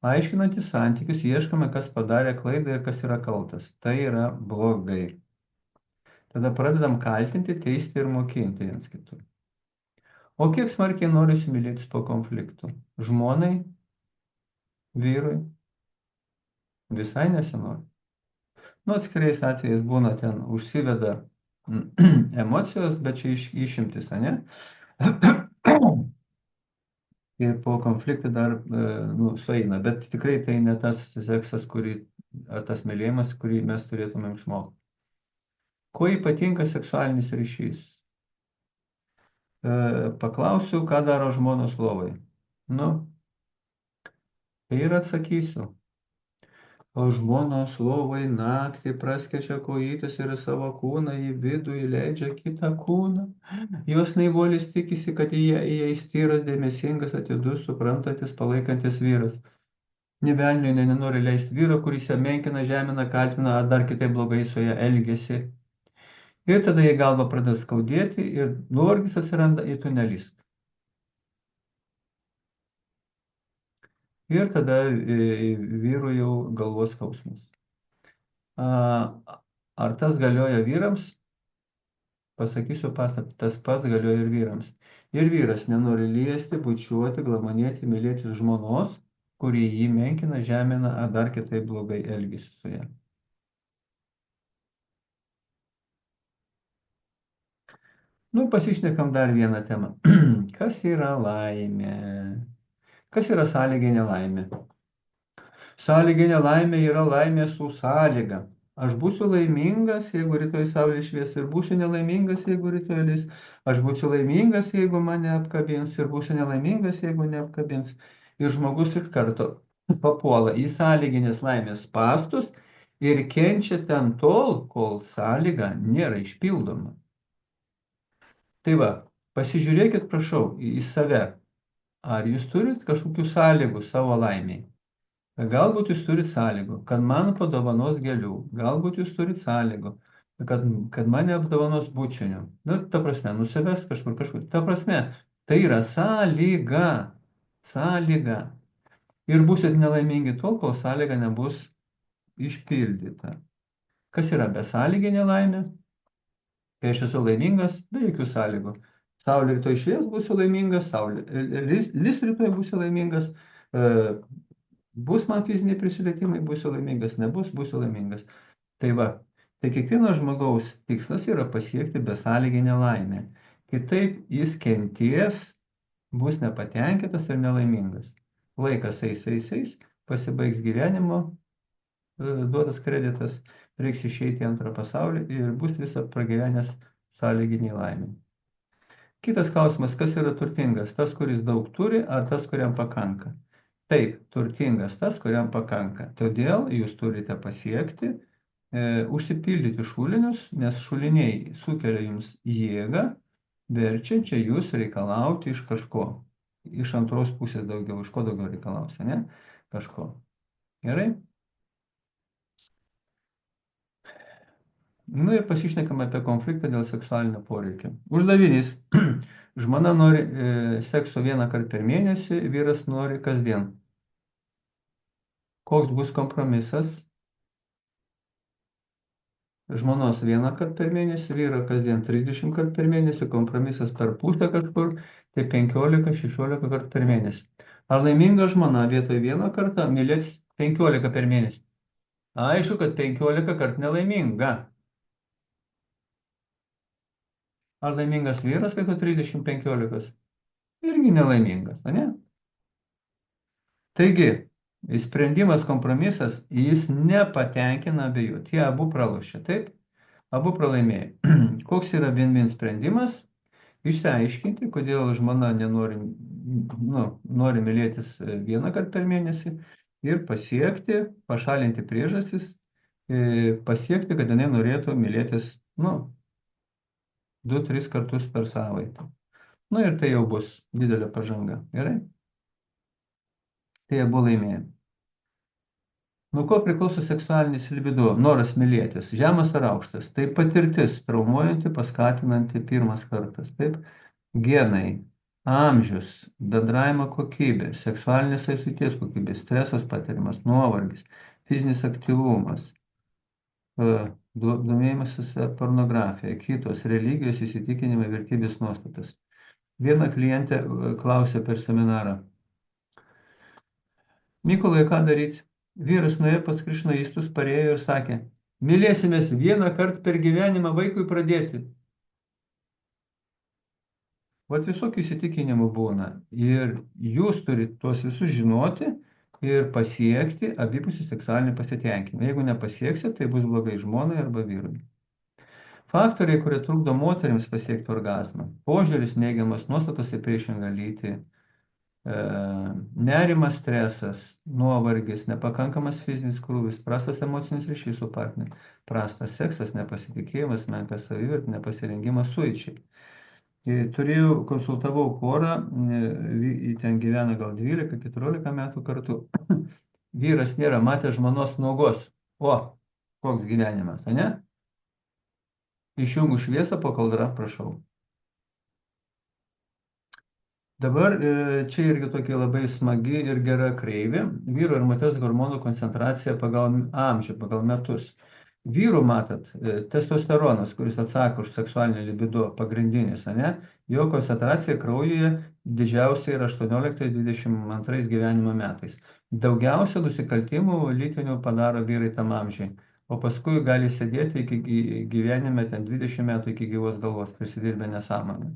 Aiškinantį santykius ieškome, kas padarė klaidą ir kas yra kaltas. Tai yra blogai. Tada pradedam kaltinti, teisti ir mokinti viens kitų. O kiek smarkiai norisi mylėtis po konfliktų? Žmonai, vyrui, visai nesinori. Nu, atskiriais atvejais būna ten užsiveda emocijos, bet čia išimtis, ne? Ir po konfliktų dar nu, sueina, bet tikrai tai ne tas seksas, ar tas mylėjimas, kurį mes turėtumėm išmokti. Kuo ypatingas seksualinis ryšys? Paklausiu, ką daro žmonos lovai. Nu, tai ir atsakysiu. O žmonos lovai naktį praskečia kojytes ir savo kūną į vidų įleidžia kitą kūną. Jos naivuolis tikisi, kad įeis tyras, dėmesingas, atidus, suprantantis, palaikantis vyras. Nė velnio nenori leisti vyro, kuris ją menkina, žemina, kaltina, ar dar kitaip blogai su ją elgesi. Ir tada jai galva pradeda skaudėti ir nuovargis atsiranda, ir tu nelysk. Ir tada vyrų jau galvos skausmas. Ar tas galioja vyrams? Pasakysiu paslaptį, tas pats galioja ir vyrams. Ir vyras nenori liesti, bučiuoti, glamonėti, mylėti žmonos, kuri jį menkina, žemina, ar dar kitaip blogai elgesi su ja. Nu, pasišnekam dar vieną temą. Kas yra laimė? Kas yra sąlyginė laimė? Sąlyginė laimė yra laimė su sąlyga. Aš būsiu laimingas, jeigu rytoj saulė švies, ir būsiu nelaimingas, jeigu rytoj lis. Aš būsiu laimingas, jeigu mane apkabins, ir būsiu nelaimingas, jeigu neapkabins. Ir žmogus iš karto papuola į sąlyginės laimės spąstus ir kenčia ten tol, kol sąlyga nėra išpildoma. Tai va, pasižiūrėkit, prašau, į save. Ar jūs turit kažkokių sąlygų savo laimiai? Galbūt jūs turit sąlygų, kad man padovanos gėlių. Galbūt jūs turit sąlygų, kad mane apdovanos bučiniu. Nu, ta prasme, nusives kažkur. Ta prasme, tai yra sąlyga. Sąlyga. Ir būsit nelaimingi tol, kol sąlyga nebus išpildyta. Kas yra besąlyginė laimė? Kai aš esu laimingas, be jokių sąlygų. Saulė rytoj švies, būsiu laimingas, lis rytoj būsiu laimingas, bus man fiziniai prisilietimai, būsiu laimingas, nebus, būsiu laimingas. Tai va, Tai kiekvieno žmogaus tikslas yra pasiekti besąlyginę laimę. Kitaip jis kenties, bus nepatenkintas ir nelaimingas. Laikas eis, pasibaigs gyvenimo, duotas kreditas, reiks išeiti į antrą pasaulį ir bus visą pragyvenęs sąlyginiai laimė. Kitas klausimas, kas yra turtingas? Tas, kuris daug turi, ar tas, kuriam pakanka? Taip, turtingas tas, kuriam pakanka. Todėl jūs turite pasiekti, užsipildyti šulinius, nes šuliniai sukelia jums jėgą, verčiančią jūs reikalauti iš kažko. Iš antros pusės daugiau, iš ko daugiau reikalausia, ne? Kažko. Gerai? Nu ir pasišnekam apie konfliktą dėl seksualinio poreikio. Uždavinys. Žmona nori sekso vieną kartą per mėnesį, vyras nori kasdien. Koks bus kompromisas? Žmonos vieną kartą per mėnesį, vyro kasdien 30 kartų per mėnesį, kompromisas per pusę kažkur, tai 15-16 kartų per mėnesį. Ar laiminga žmona vietoj vieną kartą mylėts 15 per mėnesį? Aišku, kad 15 kartų nelaiminga. Ar laimingas vyras vietoj 30-15? Irgi nelaimingas, ne? Taigi, sprendimas, kompromisas, jis nepatenkina abiejų. Tie abu pralošia, taip? Abu pralaimėjo. Koks yra win-win sprendimas? Išsiaiškinti, kodėl žmona nori mylėtis vieną kartą per mėnesį ir pasiekti, pašalinti priežastis, pasiekti, kad jinai norėtų mylėtis, 2-3 kartus per savaitę. Ir tai jau bus didelė pažanga. Gerai? Tai abu laimėjo. Nuo ko priklauso seksualinis libido? Noras mylėtis. Žemas ar aukštas? Tai patirtis, traumuojanti, paskatinanti pirmas kartas. Taip? Genai, amžius, bendravimo kokybė, seksualinės saistyties kokybė, stresas patiriamas, nuovargis, fizinis aktyvumas, domėjimasis pornografija, kitos religijos įsitikinimai, vertybės nuostatas. Viena klientė klausė per seminarą. Mykolai, ką daryti? Vyras nuėjo pas krišnaistus, parėjo ir sakė, mylėsimės vieną kartą per gyvenimą vaikui pradėti. Vat visokių įsitikinimų būna. Ir jūs turite tuos visus žinoti ir pasiekti abipusį seksualinį pasitenkinimą. Jeigu nepasieksite, tai bus blogai žmonai arba vyrui. Faktoriai, kurie trukdo moteriams pasiekti orgazmą. Požiūris, neigiamas nuostatos į priešingą lytį, nerimas, stresas, nuovargis, nepakankamas fizinis krūvis, prastas emocinis ryšys su partneriu, prastas seksas, nepasitikėjimas, menkas savivertė, nepasirengimas suičiai. Konsultavau porą, ten gyvena gal 12-14 metų kartu. Vyras nėra matęs žmonos nuogos. O, koks gyvenimas, ne? Išjungu šviesą po kaldra, prašau. Dabar čia irgi tokia labai smagi ir gera kreivė. Vyro ir moters hormonų koncentracija pagal amžių, pagal metus. Vyrų, matot, testosteronas, kuris atsako už seksualinį libido pagrindinis, jo koncentracija kraujyje didžiausia yra 18-22 gyvenimo metais. Daugiausia nusikaltimų lytinių padaro vyrai tam amžiai, o paskui gali sėdėti iki gyvenime 20 metų iki gyvos galvos, prisidirbę nesąmonę.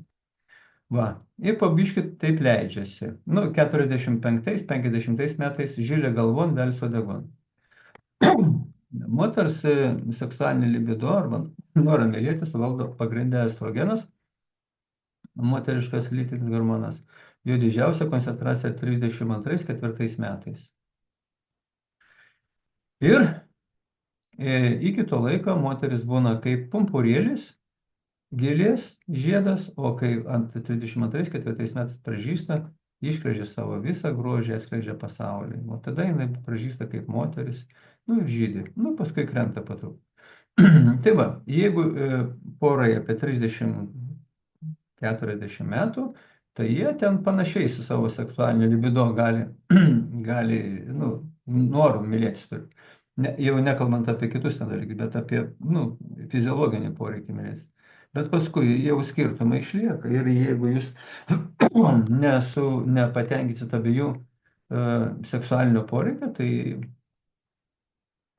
Va, ir pabiškį taip leidžiasi. 45-50 metais žilė galvon, velso degon. Moters seksualinį libido arba norą mylėtis valdo pagrindę estrogenas, moteriškas lytinis hormonas. Jo didžiausia koncentracija 32-4 metais. Ir iki to laiko moteris būna kaip pumpurėlis, gėlės žiedas, o kai ant 32-4 metais pražysta, išskleidžia savo visą grožį, atskleidžia pasaulį. O tada jinai pražysta kaip moteris, žydi, paskui krenta patrūk. Tai va, jeigu porai apie 30-40 metų, tai jie ten panašiai su savo seksualiniu libido gali norų mylėtis turi. Jau nekalbant apie kitus ten dalykus, bet apie fiziologinį poreikį mylėtis. Bet paskui jau skirtumai išlieka ir jeigu jūs nepatenkinsit abiejų seksualinio poreikio, tai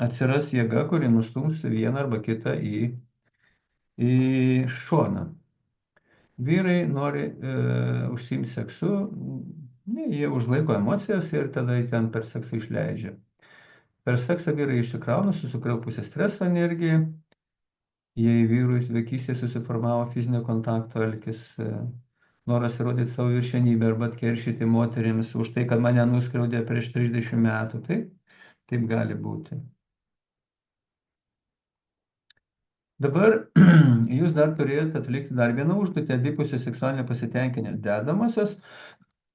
atsiras jėga, kuri nustums vieną arba kitą į šoną. Vyrai nori užsiimti seksu, ne, jie užlaiko emocijas ir tada ten per seksą išleidžia. Per seksą vyrai išsikrauna susikraupusią streso energiją. Jei vyrui vaikystėje susiformavo fizinio kontakto alkis, noras įrodyti savo viršenybę arba atkeršyti moterims už tai, kad mane nuskriaudė prieš 30 metų, taip gali būti. Dabar jūs dar turėjote atlikti dar vieną užduotį, abipusio seksualinio pasitenkinimo dedamosios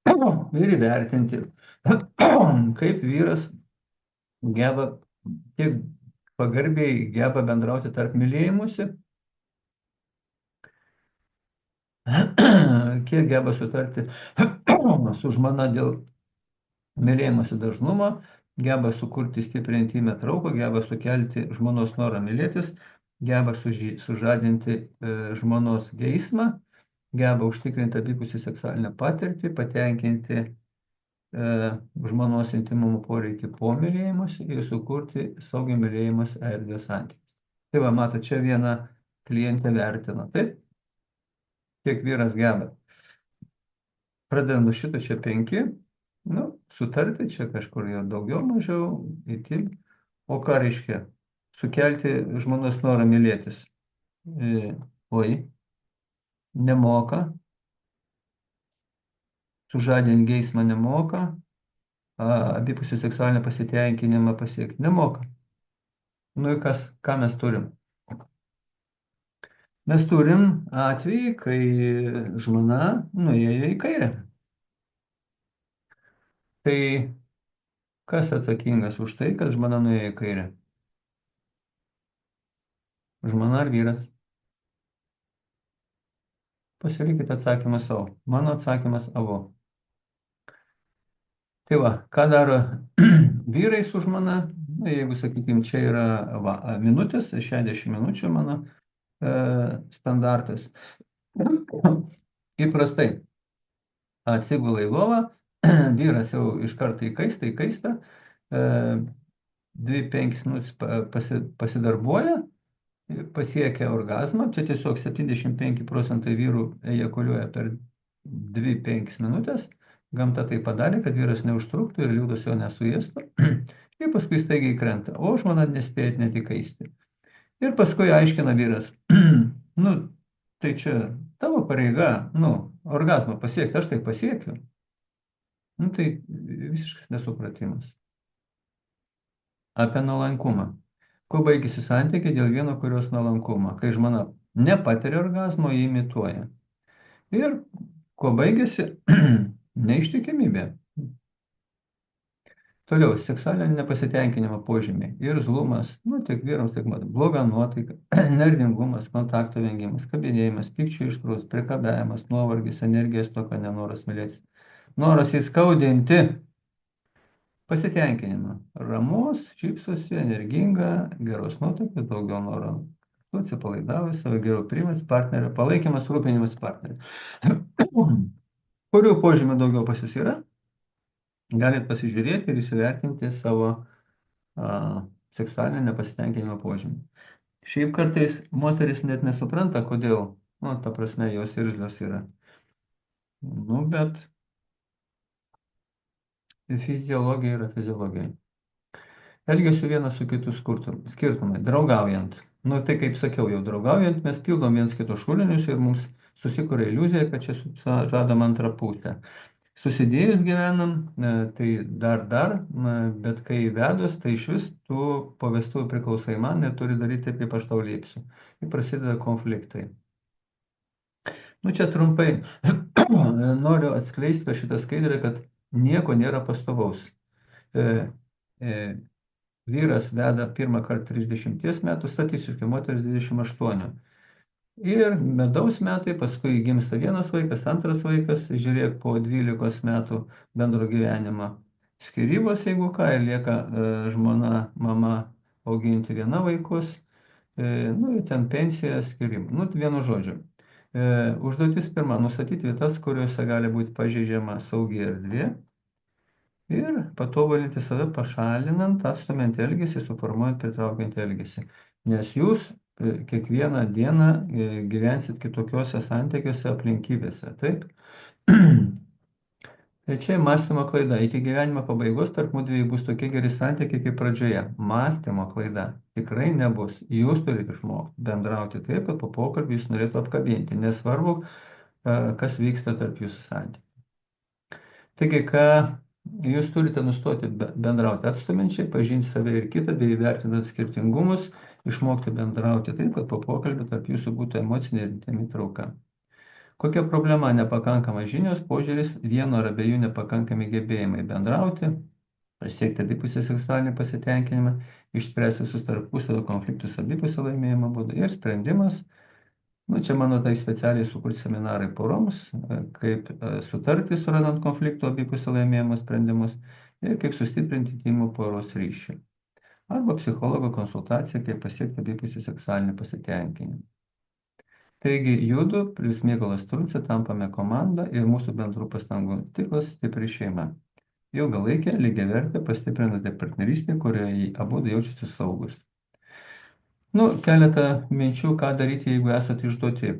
ir įvertinti, kaip vyras geba, kiek pagarbiai geba bendrauti tarp mylėjimusi, kiek geba sutarti su žmona dėl mylėjimosi dažnumo, geba sukurti stiprią intymę trauką, geba sukelti žmonos norą mylėtis, geba sužadinti žmonos geismą, geba užtikrinti abipusį seksualinę patirtį, patenkinti žmonos intimumo poreikį po mylėjimuose ir sukurti saugią mylėjimus erdvės santykius. Tai va, mato, čia viena klientė vertina, taip? Kiek vyras geba. Pradedant nuo šito, čia 5, nu, sutarti, čia kažkur jau daugiau, mažiau, įtilpti. O ką reiškia? Sukelti žmonos norą mylėtis. Oi, nemoka. Sužadinti geismą nemoka. Abipusį seksualinį pasitenkinimą pasiekti nemoka. Nu ir ką mes turim? Mes turim atvejį, kai žmona nuėjo į kairę. Tai kas atsakingas už tai, kad žmona nuėjo į kairę? Žmona ar vyras? Pasirinkite atsakymą savo. Mano atsakymas abu. Tai va, ką daro vyrai su žmona? Na, jeigu, sakykime, čia yra minutės, 60 minučių mano standartas. Įprastai atsigula į lovą, vyras jau iš karto įkaista, 2-5 minutės pasidarbuoja, pasiekia orgazmą, čia tiesiog 75% vyrų ejakuliuoja per 2-5 minutės, gamta tai padarė, kad vyras neužtruktų ir liūdas jo nesuėstų, ir paskui staigiai krenta, o žmona nespėja net įkaisti. Ir paskui aiškina vyras, nu, tai čia tavo pareiga, nu, orgazmą pasiekti, aš tai pasiekiu. Nu, tai visiškas nesupratimas. Apie nuolankumą. Kuo baigėsi santykiai dėl vieno kurios nuolankumo? Kai žmona nepatiria orgazmo, jį imituoja. Ir kuo baigėsi neištikimybė. Toliau, seksualinio nepasitenkinimo požymiai. Irzlumas, nu, tiek vyrams, tiek moterims. Bloga nuotaika, nervingumas, kontakto vengimas, kabinėjimas, pykčio iškrus, priekabiavimas, nuovargis, energijos stoka, nenoras mylėtis. Noras įskaudinti, pasitenkinimą. Ramus, šypsosi, energinga, geros nuotaikos, daugiau noro. Atsipalaidavęs, save geriau priimęs, partnerio palaikymas, rūpinimas partnerio. Kurių požymių daugiau pas jūs yra? Galit pasižiūrėti ir įsivertinti savo seksualinio nepasitenkinimo požymį. Šiaip kartais moteris net nesupranta, kodėl, nu, ta prasme, jos irzlios yra. Nu, bet fiziologija yra fiziologija. Elgesio vienas su kitu skirtumai. Draugaujant. Nu, tai kaip sakiau, jau draugaujant, mes pildom viens kito šulinius ir mums susikuria iliuzija, kad čia žadam antrą pusę. Susidėjus gyvenam, tai dar, bet kai vedus, tai iš vis tu po vestuvių priklausai man ir turi daryti taip, kaip aš tau liepsiu. Ir prasideda konfliktai. Nu, čia trumpai noriu atskleisti per šitą skaidrę, kad nieko nėra pastovaus. Vyras veda pirmą kartą 30 metų, statistiškai moteris 28. Ir medaus metai, paskui gimsta vienas vaikas, antras vaikas, žiūrėk po 12 metų bendro gyvenimo skyrybos, jeigu ką, ir lieka žmona, mama auginti viena vaikus, nu ir ten pensija, skyrybų. Nu, vienu žodžiu. Užduotis pirma, nustatyti vietas, kuriuose gali būti pažeidžiama saugi erdvė. ir patobulinti save pašalinant, atstumiant elgesį, suformuojant pritraukiant elgesį. Nes jūs kiekvieną dieną gyvensit kitokiuose santykiuose aplinkybėse. Taip? Tai čia mąstymo klaida. Iki gyvenimo pabaigos tarp mūdviejų bus tokie geri santykiai kaip pradžioje. Mąstymo klaida tikrai nebus. Jūs turite išmokti bendrauti taip, kad po pokalbį jūs norėtų apkabinti. Nesvarbu, kas vyksta tarp jūsų santykių. Taigi, ką jūs turite nustoti bendrauti atstumiančiai, pažinti save ir kitą, bei įvertinant skirtingumus, išmokti bendrauti taip, kad po pokalbį tarp jūsų būtų emocinė ir intimi trauka. Kokia problema? Nepakankama žinios, požiūris, vieno ar abiejų nepakankami gebėjimai bendrauti, pasiekti abipusį seksualinį pasitenkinimą, išspręsti visus tarpusavio konfliktus abipusio laimėjimo būdu ir sprendimas. Čia mano tai specialiai sukurti seminarai poroms, kaip sutarti surandant konflikto abipusio laimėjimo sprendimus ir kaip sustiprinti intymų poros ryšį. Arba psichologo konsultacija, kaip pasiekti abipusį seksualinį pasitenkinimą. Taigi, judu plus Mykolas Truncė tampame komanda ir mūsų bendrų pastangų tiklas stipri šeima. Ilgalaikė, lygiavertė, pastiprinate partnerystė, kurioje abu jaučiasi saugus. Keletą minčių, ką daryti, jeigu esate išduoti.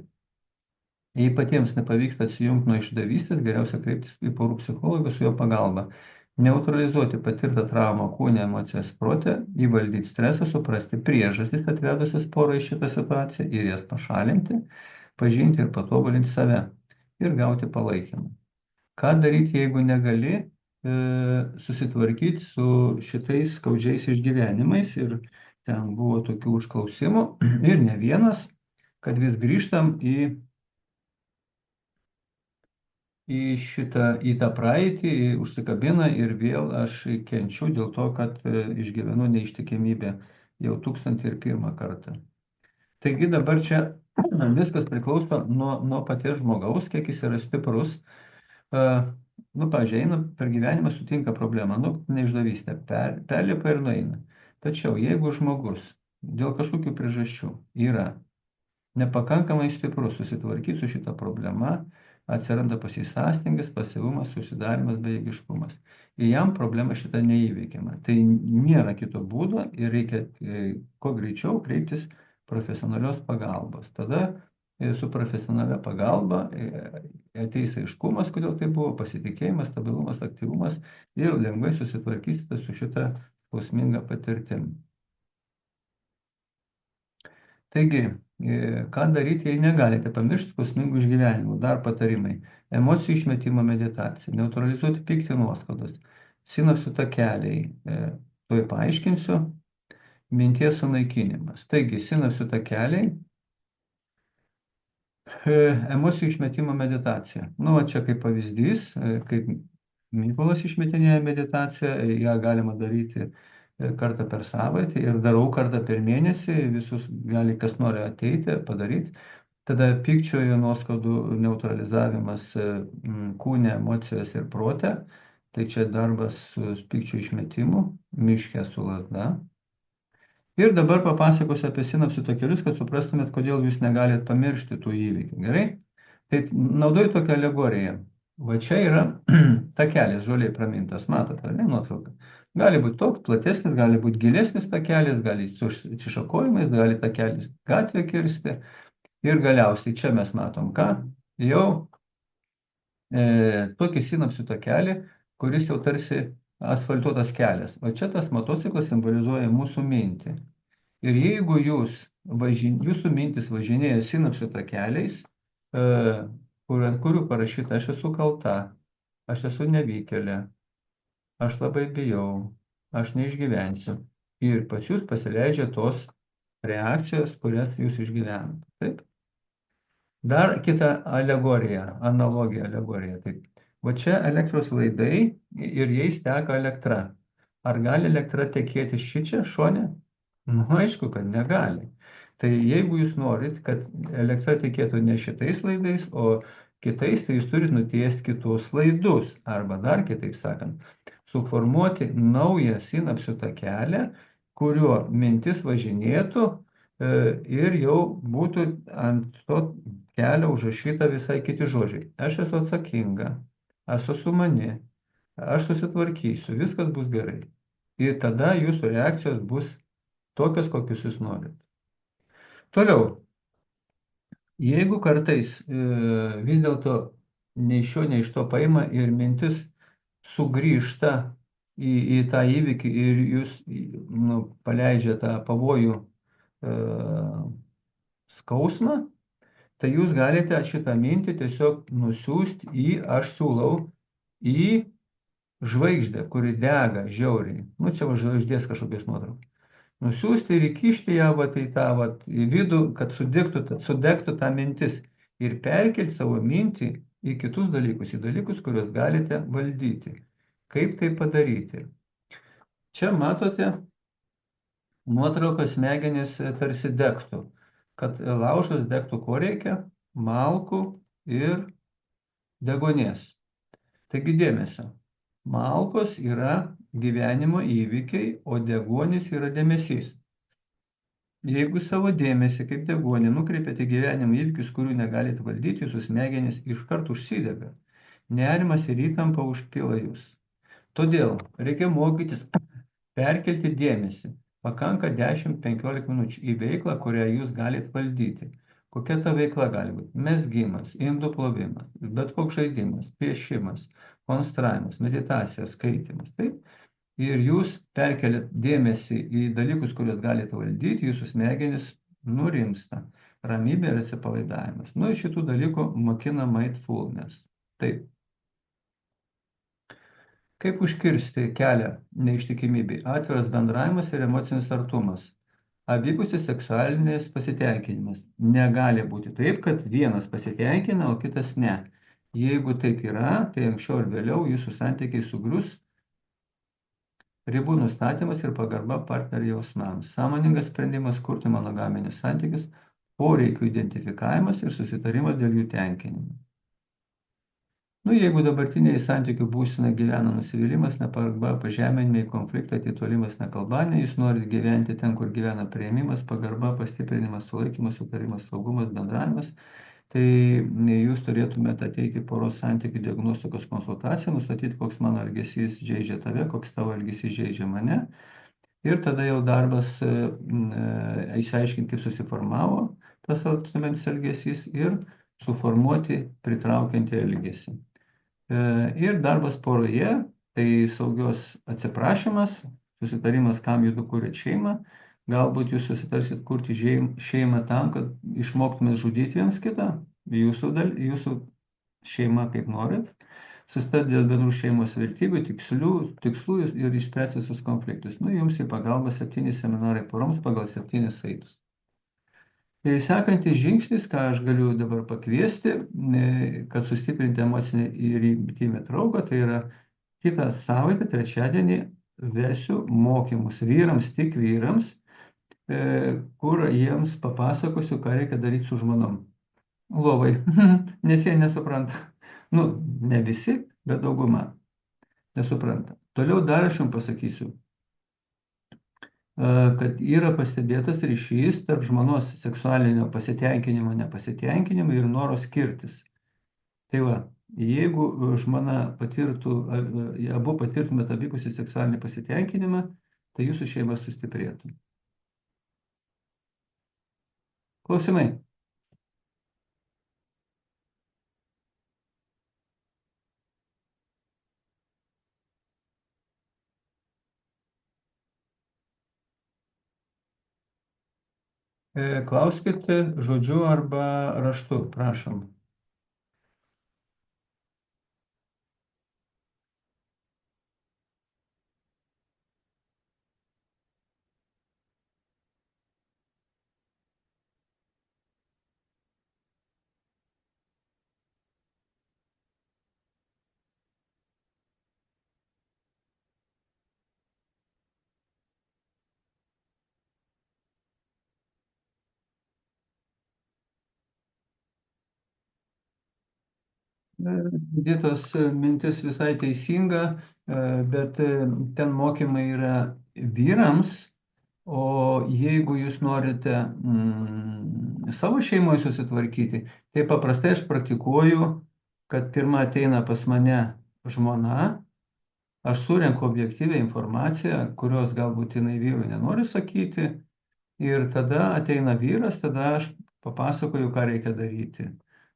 Jei patiems nepavyksta atsijungti nuo išdavystės, geriausia kreiptis į porų psichologą su jo pagalba. Neutralizuoti patirtą traumą kūne, emocijas prote, įvaldyti stresą, suprasti priežastis atvedusias porą į šitą situaciją ir jas pašalinti, pažinti ir patobulinti save ir gauti palaikymą. Ką daryti, jeigu negali susitvarkyti su šitais skaudžiais išgyvenimais, ir ten buvo tokių užklausimų ir ne vienas, kad vis grįžtam į tą praeitį, užsikabina ir vėl aš kenčiu dėl to, kad išgyvenu neištikimybę jau 1001 kartą. Taigi dabar čia viskas priklauso nuo paties žmogaus, kiek jis yra stiprus. Pavyzdžiui, eina per gyvenimą, sutinka problemą, neišdavystė, perlipa ir nueina. Tačiau jeigu žmogus dėl kažkokių priežasčių yra nepakankamai stiprus susitvarkyti su šitą problemą, atsiranda pas jį sąstingis, pasyvumas, susidarimas, bejėgiškumas. Ir jam problema šitą neįveikiama. Tai nėra kito būdo ir reikia kuo greičiau kreiptis profesionalios pagalbos. Tada su profesionalia pagalba ateis aiškumas, kodėl tai buvo, pasitikėjimas, stabilumas, aktyvumas ir lengvai susitvarkysite su šitą skausminga patirtim. Taigi, ką daryti, jei negalite pamiršti skausmingų išgyvenimų? Dar patarimai. Emocijų išmetimo meditacija, neutralizuoti pyktį nuoskaudas, sinapsių takeliai, tuoj paaiškinsiu, minties sunaikinimas. Taigi, sinapsių takeliai, emocijų išmetimo meditacija. Čia kaip pavyzdys, kaip Mykolas išmetinėja meditaciją, ją galima daryti kartą per savaitę ir darau kartą per mėnesį, visus gali kas nori ateiti, padaryti. Tada pykčio ir nuoskaudų neutralizavimas kūne, emocijos ir prote. Tai čia darbas su pykčio išmetimu, miške su lazda. Ir dabar papasakosiu apie sinapsių takelius, kad suprastumėt, kodėl jūs negalite pamiršti tų įvykių. Gerai? Tai naudoju tokią alegoriją. Va čia yra takelis žoliai pramintas, matote, ar ne, nuotrauka. Gali būti toks platesnis, gali būti gilesnis takelis, gali su atsišakojimais, gali takelis gatvę kirsti. Ir galiausiai čia mes matom ką? Jau tokį sinapsių takelį, kuris jau tarsi asfaltuotas kelias. O čia tas motociklas simbolizuoja mūsų mintį. Ir jeigu jūsų mintis važinėja sinapsių takeliais, ant kurių parašyta, aš esu kalta, aš esu nevykėlė, aš labai bijau, aš neišgyvensiu. Ir pas jūs pasileidžia tos reakcijos, kurias jūs išgyvenate. Taip? Dar kita alegorija, analogija alegorija. Taip. Va čia elektros laidai ir jais teka elektra. Ar gali elektra tekėti šičia šone? Aišku, kad negali. Tai jeigu jūs norit, kad elektra tekėtų ne šitais laidais, o kitais, tai jūs turit nutiesti kitus laidus. Arba dar kitaip sakant, suformuoti naują sinapsių takelį, kuriuo mintis važinėtų ir jau būtų ant to kelio užrašyta visai kiti žodžiai. Aš esu atsakinga, aš esu mani, aš susitvarkysiu, viskas bus gerai. Ir tada jūsų reakcijos bus tokios, kokius jūs norit. Toliau, jeigu kartais vis dėlto nei iš šio, nei iš to paima ir mintis sugrįžta į tą įvykį ir jūs paleidžia tą pavojų skausmą, tai jūs galite šitą mintį tiesiog nusiųsti aš siūlau į žvaigždę, kuri dega žiauriai. Nu, čia žvaigždės kažkokios nuotraukos. Nusiųsti ir įkišti ją į tą į vidų, kad sudegtų ta mintis ir perkelti savo mintį į kitus dalykus, į dalykus, kuriuos galite valdyti. Kaip tai padaryti? Čia matote, nuotraukos smegenys tarsi degtų. Kad laužas degtų, ko reikia? Malkų ir degonės. Taigi dėmesio. Malkos yra gyvenimo įvykiai, o deguonis yra dėmesys. Jeigu savo dėmesį kaip deguonį nukreipiate gyvenimo įvykius, kurių negalite valdyti, jūsų smegenys iškart užsidega. Nerimas ir įtampa užpila jūs. Todėl reikia mokytis perkelti dėmesį. Pakanka 10-15 minučių į veiklą, kurią jūs galite valdyti. Kokia ta veikla gali būti? Mezgimas, indų plovimas, bet koks žaidimas, piešimas, konstravimas, meditacija, skaitimas. Taip? Ir jūs perkeliat dėmesį į dalykus, kuriuos galite valdyti, jūsų smegenys nurimsta. Ramybė ir atsipalaidavimas. Nu, iš šitų dalykų mokina mindfulness. Taip. Kaip užkirsti kelią neištikimybei? Atviras bendravimas ir emocinis artumas. Abipusis seksualinis pasitenkinimas. Negali būti taip, kad vienas pasitenkina, o kitas ne. Jeigu taip yra, tai anksčiau ir vėliau jūsų santykiai sugrius. Ribų nustatymas ir pagarba partnerio jausmams. Sąmoningas sprendimas kurti monogaminius santykius, poreikių identifikavimas ir susitarimas dėl jų tenkinimo. Nu, jeigu dabartiniai santykių būsena gyvena nusivylimas, nepagarba, pažeminimai, konfliktai, atitolimas, nekalbanė, jūs norite gyventi ten, kur gyvena priėmimas, pagarba, pastiprinimas, sulaikymas, sutarimas, saugumas, bendravimas, tai jūs turėtumėte ateiti poros santykių diagnostikos konsultaciją, nustatyti, koks mano elgesys žeidžia tave, koks tavo elgesys žeidžia mane. Ir tada jau darbas išsiaiškinti, kaip susiformavo tas atstumiantis elgesys ir suformuoti pritraukiantį elgesį. Ir darbas poroje, tai saugios atsiprašymas, susitarimas, kam jūs kūrėt šeimą. Galbūt jūs susitarsit kurti šeimą tam, kad išmoktumėt žudyti viens kitą, jūsų šeima kaip norit, susitarti dėl bendrų šeimos vertybių, tikslų ir išspręsti visus konfliktus. Nu, jums į pagalbą 7 seminarai poroms pagal 7 saitus. Tai sekantis žingsnis, ką aš galiu dabar pakviesti, kad sustiprinti emocinį ir intymią traugą, tai yra kitą savaitę, trečiadienį, vesiu mokymus vyrams, tik vyrams, kur jiems papasakosiu, ką reikia daryti su žmonom. Lovai, nes jie nesupranta. Nu, ne visi, bet dauguma nesupranta. Toliau dar aš jums pasakysiu, kad yra pastebėtas ryšys tarp žmonos seksualinio pasitenkinimo, nepasitenkinimo ir noro skirtis. Tai va, jeigu žmona patirtų, abu patirtumėte abipusį seksualinį pasitenkinimą, tai jūsų šeima sustiprėtų. Klausimai? Klauskite žodžiu arba raštu, prašom. Ditos mintis visai teisinga, bet ten mokymai yra vyrams, o jeigu jūs norite savo šeimoje susitvarkyti, tai paprastai aš praktikuoju, kad pirmą ateina pas mane žmona, aš surenku objektyvią informaciją, kurios galbūt jinai vyrui nenori sakyti, ir tada ateina vyras, tada aš papasakoju, ką reikia daryti.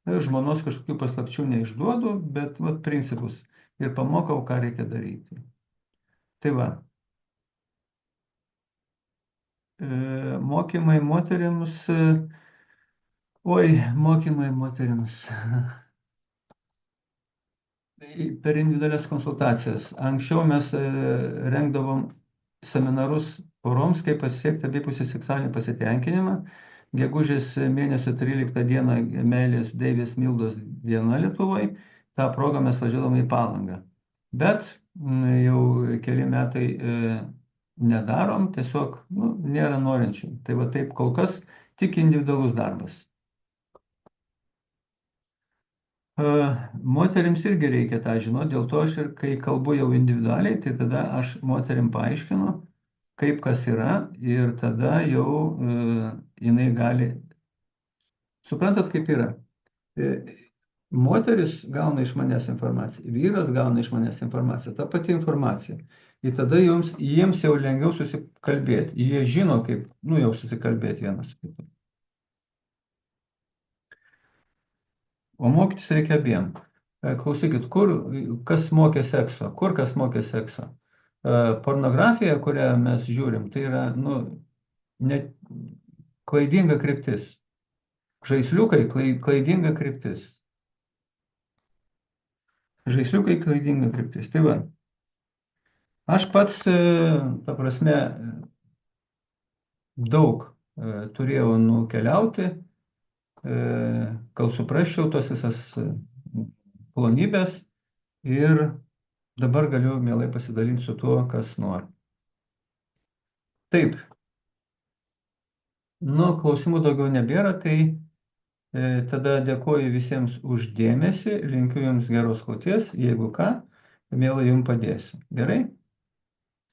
Na, ir žmonos kažkokių paslapčių neišduodu, bet vat, principus ir pamokau, ką reikia daryti. Tai va, mokymai moteriams, oi, mokymai moteriams. Per individualias konsultacijas. Anksčiau mes rengdavom seminarus poroms, kaip pasiekti abipusį seksualinį pasitenkinimą. Gegužės mėnesio 13 dieną meilės Deivės Mildos diena Lietuvoje. Ta proga mes važiuodavome į Palangą. Bet jau keli metai nedarom, tiesiog nėra norinčių. Tai va taip kol kas tik individualus darbas. Moterims irgi reikia tą žinoti, dėl to aš ir kai kalbu jau individualiai, tai tada aš moterim paaiškinu, kaip kas yra ir tada jau jinai gali, suprantat, kaip yra. Moteris gauna iš manęs informaciją, vyras gauna iš manęs informaciją, ta pati informacija. Ir tada jiems jau lengviau susikalbėti, jie žino, kaip, jau susikalbėti vienas su kitu. O mokytis reikia abiem. Klausykit, kas mokė sekso? Kur kas mokė sekso? Pornografija, kurią mes žiūrim, tai yra klaidinga kryptis. Žaisliukai klaidinga kryptis. Žaisliukai klaidinga kryptis. Tai va. Aš pats, ta prasme, daug turėjau nukeliauti, kol suprasčiau tos visas plonybės ir dabar galiu mielai pasidalinti su tuo, kas nori. Taip. Klausimų daugiau nebėra, tai tada dėkoju visiems už dėmesį, linkiu jums geros kloties, jeigu ką, mielai jums padėsiu. Gerai?